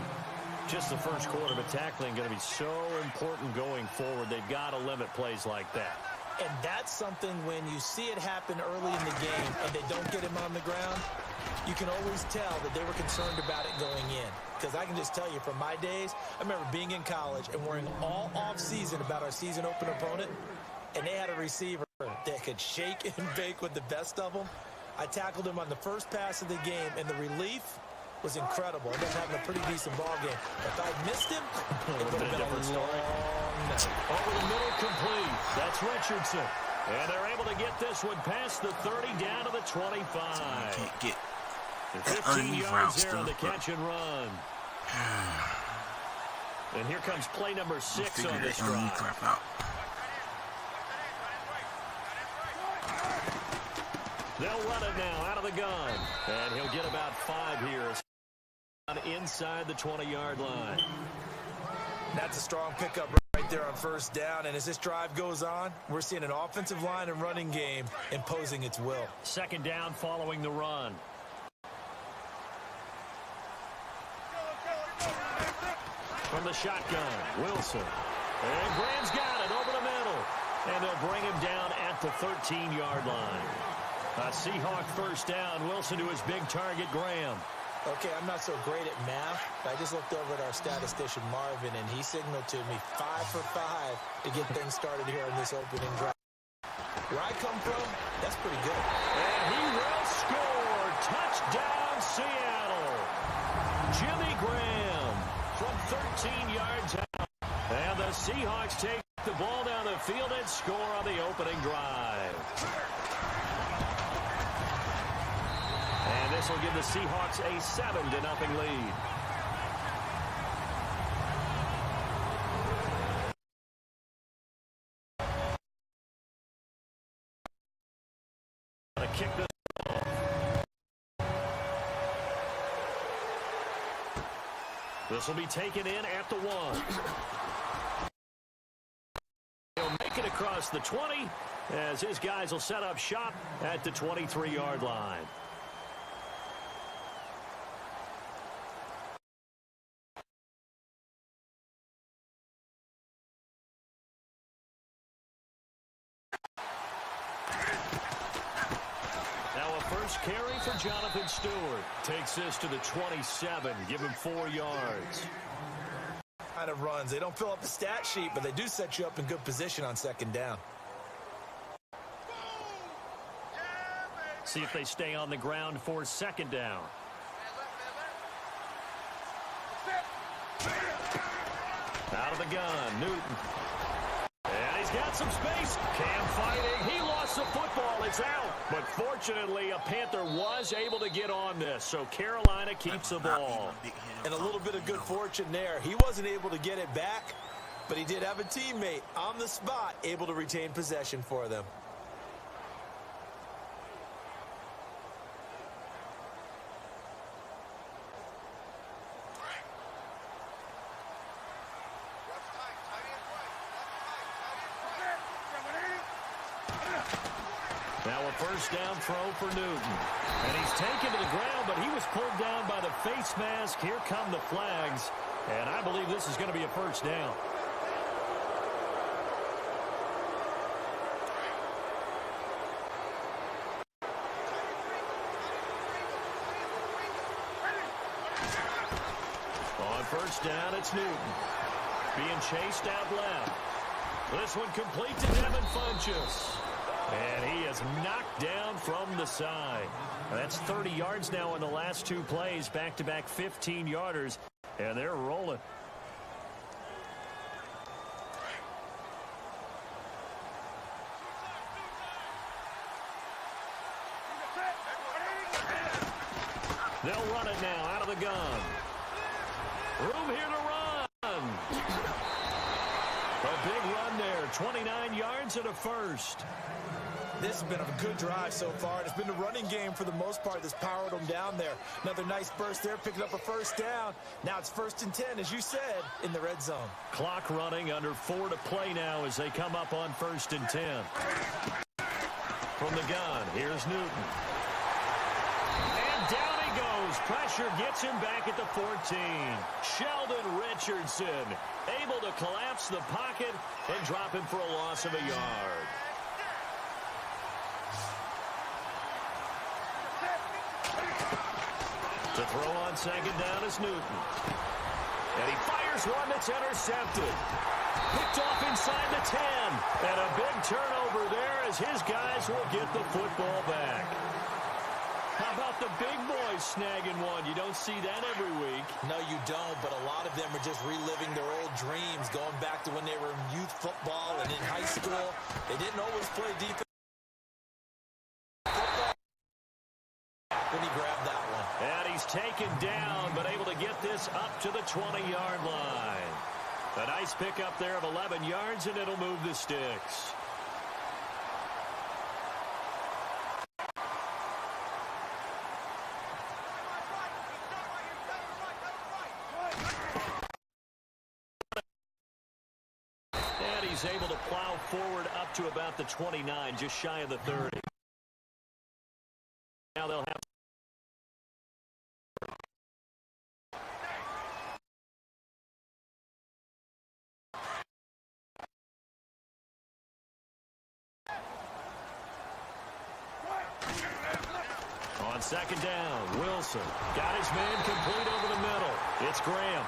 Just the first quarter, but tackling going to be so important going forward. They've got to limit plays like that. And that's something when you see it happen early in the game and they don't get him on the ground, you can always tell that they were concerned about it going in. Because I can just tell you from my days, I remember being in college and worrying all off-season about our season open opponent, and they had a receiver that could shake and bake with the best of them. I tackled him on the first pass of the game, and the relief was incredible. I ended up having a pretty decent ball game. If I missed him, it would have been a long night. Over the middle, complete. That's Richardson. And they're able to get this one past the 30 down to the 25. Can't get 15 yards there on the catch and run. And here comes play number 6 on this drive. They'll run it now out of the gun. And he'll get about 5 here. Inside the 20-yard line. That's a strong pickup right there on 1st down. And as this drive goes on, we're seeing an offensive line and running game imposing its will. 2nd down following the run. From the shotgun, Wilson. And Graham's got it over the middle. And they'll bring him down at the 13-yard line. A Seahawk 1st down. Wilson to his big target, Graham. Okay, I'm not so great at math. I just looked over at our statistician, Marvin, and he signaled to me 5 for 5 to get things started here on this opening drive. Where I come from, that's pretty good. And he will score. Touchdown, Seattle. Jimmy Graham from 13 yards out. And the Seahawks take the ball down the field and score on the opening drive. And this will give the Seahawks a 7-0 lead. Gonna kick this off. This will be taken in at the 1. He'll make it across the 20 as his guys will set up shop at the 23-yard line. First carry for Jonathan Stewart. Takes this to the 27. Give him 4 yards. Kind of runs. They don't fill up the stat sheet, but they do set you up in good position on 2nd down. See if they stay on the ground for 2nd down. Out of the gun, Newton. And he's got some space. Cam fighting. He lost the football. It's out. But fortunately, a Panther was able to get on this. So Carolina keeps the ball. And a little bit of good fortune there. He wasn't able to get it back, but he did have a teammate on the spot able to retain possession for them. Now a first down throw for Newton. And he's taken to the ground, but he was pulled down by the face mask. Here come the flags. And I believe this is going to be a first down. On first down, it's Newton. Being chased out left. This one complete to Devin Funchess. And he is knocked down from the side. That's 30 yards now in the last two plays. Back-to-back 15-yarders. And they're rolling. They'll run it now out of the gun. Room here to run. A big run there. 29 yards and a first. This has been a good drive so far. It's been the running game for the most part that's powered them down there. Another nice burst there, picking up a first down. Now it's 1st and 10, as you said, in the red zone. Clock running, under 4 to play now as they come up on 1st and 10. From the gun, here's Newton. And down he goes. Pressure gets him back at the 14. Sheldon Richardson able to collapse the pocket and drop him for a loss of a yard. To throw on 2nd down is Newton. And he fires one that's intercepted. Picked off inside the 10. And a big turnover there as his guys will get the football back. How about the big boys snagging one? You don't see that every week. No, you don't, but a lot of them are just reliving their old dreams, going back to when they were in youth football and in high school. They didn't always play defense. Then he grabbed that one. And he's taken down, but able to get this up to the 20-yard line. A nice pickup there of 11 yards, and it'll move the sticks. And he's able to plow forward up to about the 29, just shy of the 30. Now they'll have on 2nd down, Wilson got his man complete over the middle. It's Graham,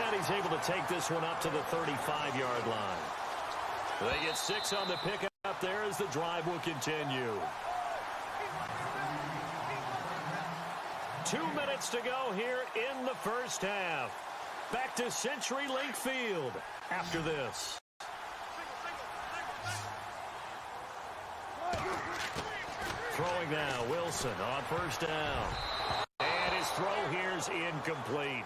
and he's able to take this one up to the 35-yard line. They get 6 on the pickup there as the drive will continue. 2 minutes to go here in the first half. Back to CenturyLink Field after this. Throwing now, Wilson on 1st down. And his throw here is incomplete.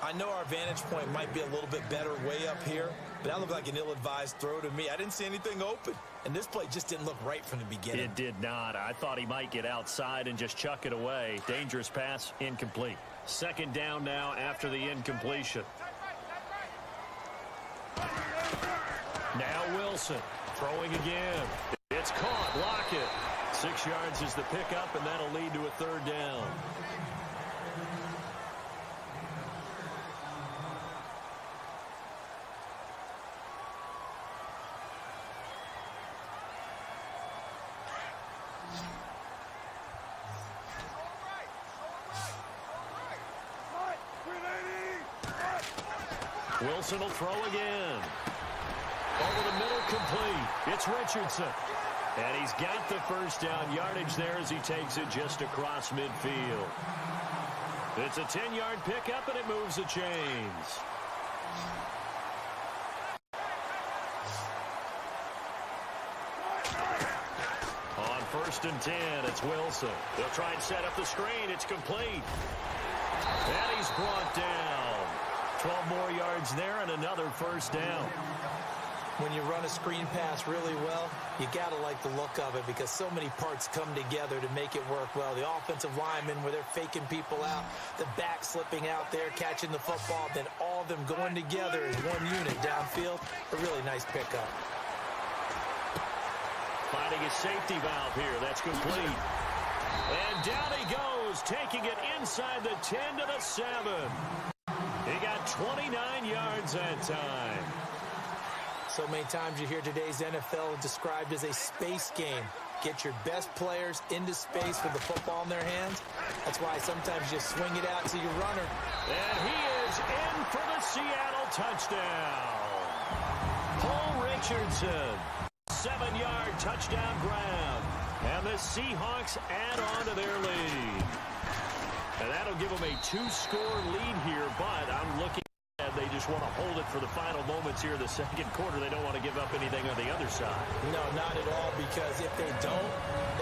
I know our vantage point might be a little bit better way up here, but that looked like an ill-advised throw to me. I didn't see anything open, and this play just didn't look right from the beginning. It did not. I thought he might get outside and just chuck it away. Dangerous pass, incomplete. 2nd down now after the incompletion. Now Wilson throwing again. It's caught. Block it. 6 yards is the pickup, and that'll lead to a 3rd down. Wilson will throw again. Over the middle, complete. It's Richardson. And he's got the 1st down yardage there as he takes it just across midfield. It's a 10-yard pickup, and it moves the chains. On 1st and 10, it's Wilson. They'll try and set up the screen. It's complete. And he's brought down. 12 more yards there and another 1st down. When you run a screen pass really well, you got to like the look of it because so many parts come together to make it work well. The offensive linemen where they're faking people out, the back slipping out there, catching the football, then all of them going together as one unit downfield. A really nice pickup. finding his safety valve here. That's complete. And down he goes, taking it inside the 10 to the 7. He got 29 yards that time. So many times you hear today's NFL described as a space game. Get your best players into space with the football in their hands. That's why sometimes you swing it out to your runner. And he is in for the Seattle touchdown. Paul Richardson, 7-yard touchdown grab. And the Seahawks add on to their lead. And that'll give them a 2-score lead here, but I'm looking at they just want to hold it for the final moments here in the second quarter. They don't want to give up anything on the other side. No, not at all, because if they don't,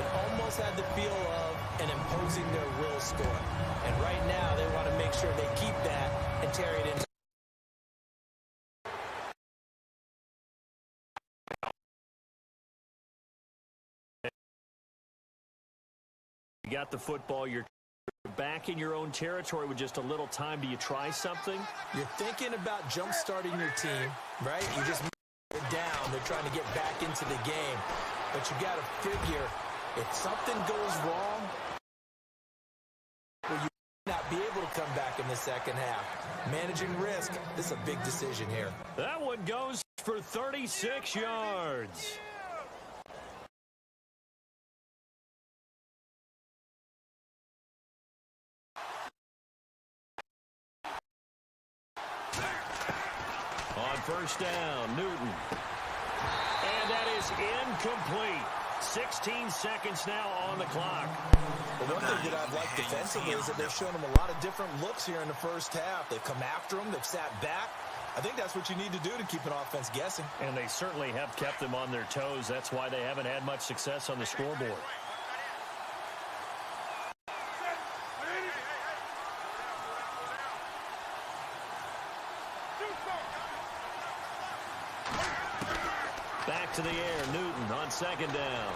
it almost had the feel of an imposing their will score. And right now, they want to make sure they keep that and carry it into. You got the football, you're back in your own territory with just a little time. Do you try something? You're thinking about jump-starting your team, right? You just it down. They're trying to get back into the game. But you got to figure, if something goes wrong, will you not be able to come back in the second half? Managing risk, this is a big decision here. That one goes for 36 yards. First down, Newton. And that is incomplete. 16 seconds now on the clock. Well, one thing that I've liked defensively is that they've shown them a lot of different looks here in the first half. They've come after them. They've sat back. I think that's what you need to do to keep an offense guessing. And they certainly have kept them on their toes. That's why they haven't had much success on the scoreboard. Back to the air, Newton on second down.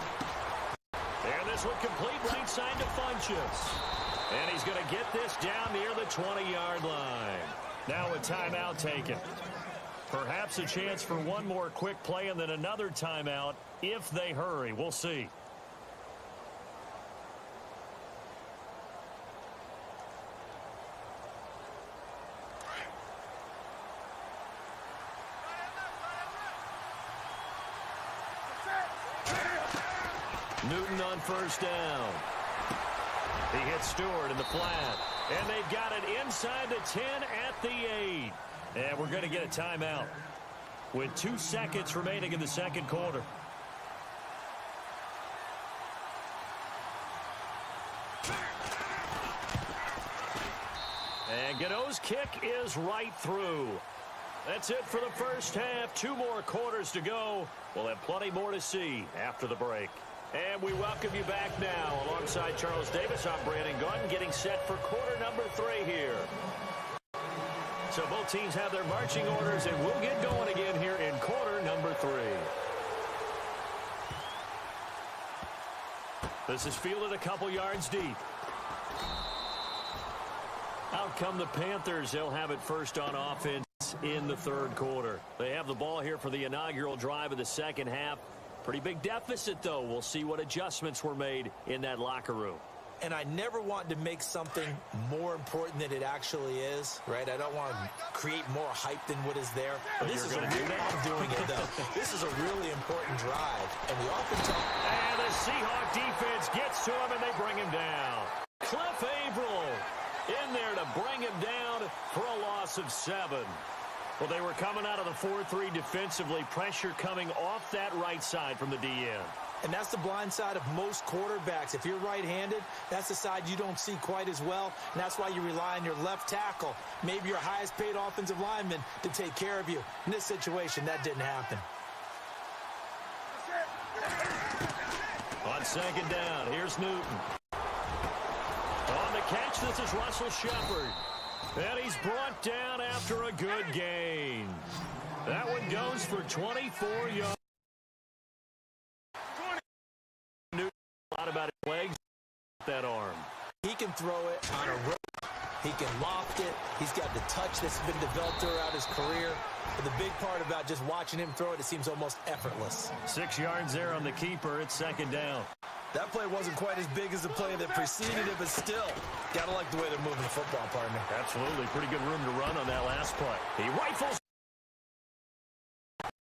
And this one complete right side to Funchess. And he's going to get this down near the 20-yard line. Now a timeout taken. Perhaps a chance for one more quick play and then another timeout if they hurry. We'll see. Newton on first down. He hits Stewart in the flat. And they've got it inside the 10 at the 8. And we're going to get a timeout with 2 seconds remaining in the second quarter. And Gano's kick is right through. That's it for the first half. 2 more quarters to go. We'll have plenty more to see after the break. And we welcome you back now. Alongside Charles Davis, I'm Brandon Gunn, getting set for quarter number 3 here. So both teams have their marching orders, and we'll get going again here in quarter number 3. This is fielded a couple yards deep. Out come the Panthers. They'll have it first on offense in the third quarter. They have the ball here for the inaugural drive of the second half. Pretty big deficit, though. We'll see what adjustments were made in that locker room. And I never want to make something more important than it actually is, right? I don't want to create more hype than what is there. But this is I'm doing it, though. This is a really important drive. And the offense... And the Seahawk defense gets to him, and they bring him down. Cliff Averill in there to bring him down for a loss of 7. Well, they were coming out of the 4-3 defensively. Pressure coming off that right side from the DN. And that's the blind side of most quarterbacks. If you're right-handed, that's the side you don't see quite as well. And that's why you rely on your left tackle, maybe your highest-paid offensive lineman, to take care of you. In this situation, that didn't happen. On second down, here's Newton. On the catch, this is Russell Shepard. And he's brought down after a good gain. That one goes for 24 yards. Newton, a lot about his legs, that arm. He can throw it on a rope. He can loft it. He's got the touch that's been developed throughout his career. But the big part about just watching him throw it, it seems almost effortless. 6 yards there on the keeper. It's second down. That play wasn't quite as big as the play that preceded it, but still, gotta like the way they're moving the football, partner. Absolutely. Pretty good room to run on that last play. He rifles.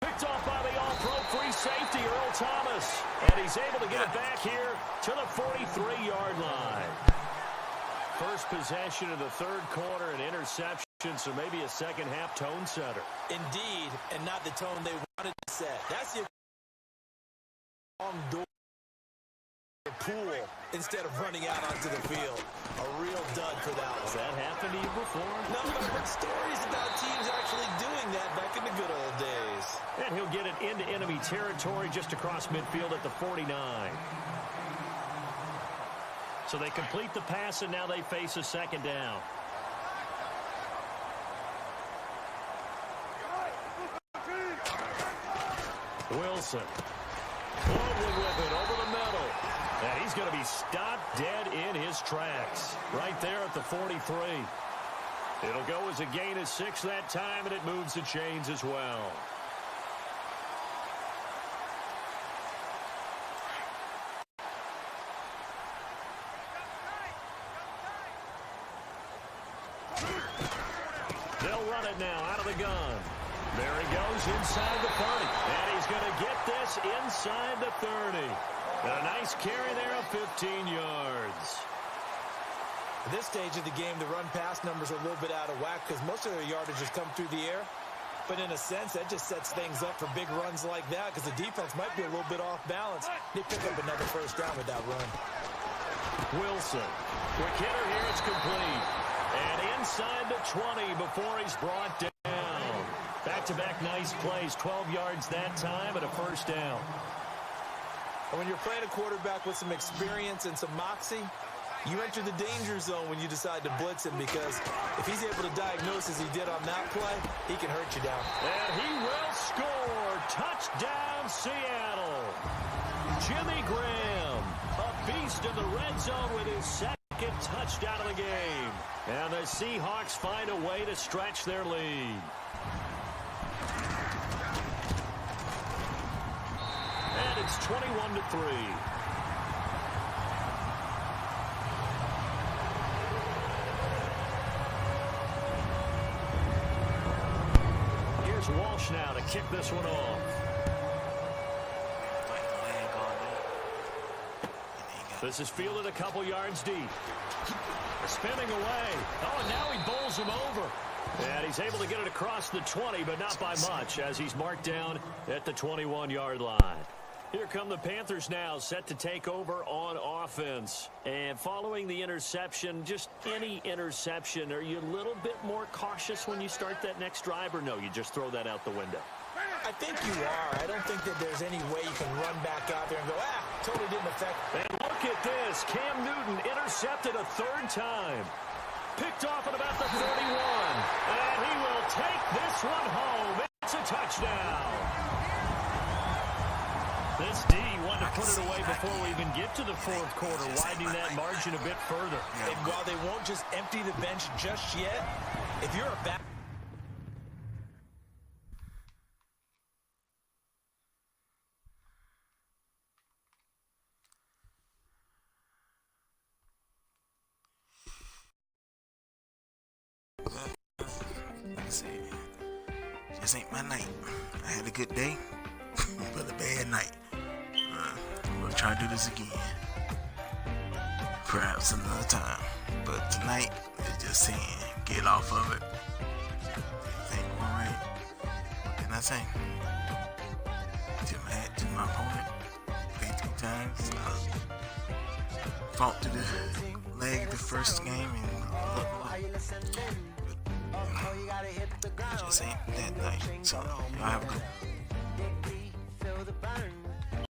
Picked off by the all-pro free safety, Earl Thomas. And he's able to get it back here to the 43-yard line. First possession of the third quarter, an interception, so maybe a second-half tone setter. Indeed, and not the tone they wanted to set. That's the long door pool instead of running out onto the field. A real dud for that one. Has that happened to you before? No, but I've heard stories about teams actually doing that back in the good old days. And he'll get it into enemy territory just across midfield at the 49. So they complete the pass, and now they face a second down. Wilson. Lovely with it over the middle. And he's going to be stopped dead in his tracks. Right there at the 43. It'll go as a gain of 6 that time, and it moves the chains as well. They'll run it now out of the gun. There he goes inside the 30. And he's going to get this inside the 30. A nice carry there of 15 yards. At this stage of the game, the run-pass numbers are a little bit out of whack because most of their yardage has come through the air. But in a sense, that just sets things up for big runs like that because the defense might be a little bit off balance. They pick up another first down with that run. Wilson. Quick hitter here. It's complete. And inside the 20 before he's brought down. Back-to-back nice plays. 12 yards that time and a first down. And when you're playing a quarterback with some experience and some moxie, you enter the danger zone when you decide to blitz him because if he's able to diagnose as he did on that play, he can hurt you down. And he will score. Touchdown, Seattle. Jimmy Graham, a beast in the red zone with his second touchdown of the game. And the Seahawks find a way to stretch their lead. And it's 21-3. Here's Walsh now to kick this one off. This is fielded a couple yards deep. Spinning away. Oh, and now he bowls him over. And he's able to get it across the 20, but not by much as he's marked down at the 21-yard line. Here come the Panthers now, set to take over on offense. And following the interception, just any interception, are you a little bit more cautious when you start that next drive, or no, you just throw that out the window? I think you are. I don't think that there's any way you can run back out there and go, totally didn't affect. And look at this. Cam Newton intercepted a third time. Picked off at about the 31. And he will take this one home. It's a touchdown. This D wanted to put it away before we even get to the fourth quarter, widening that margin a bit further. And while they won't just empty the bench just yet, if you're a back... This ain't my night. I had a good day, but a bad night. We'll try to do this again. Perhaps another time. But tonight, it's just saying, get off of it. Think, alright. What can I say? To my opponent, played 2 times. Fought to the leg of the first game and look. It just ain't that night. So, y'all have a good one.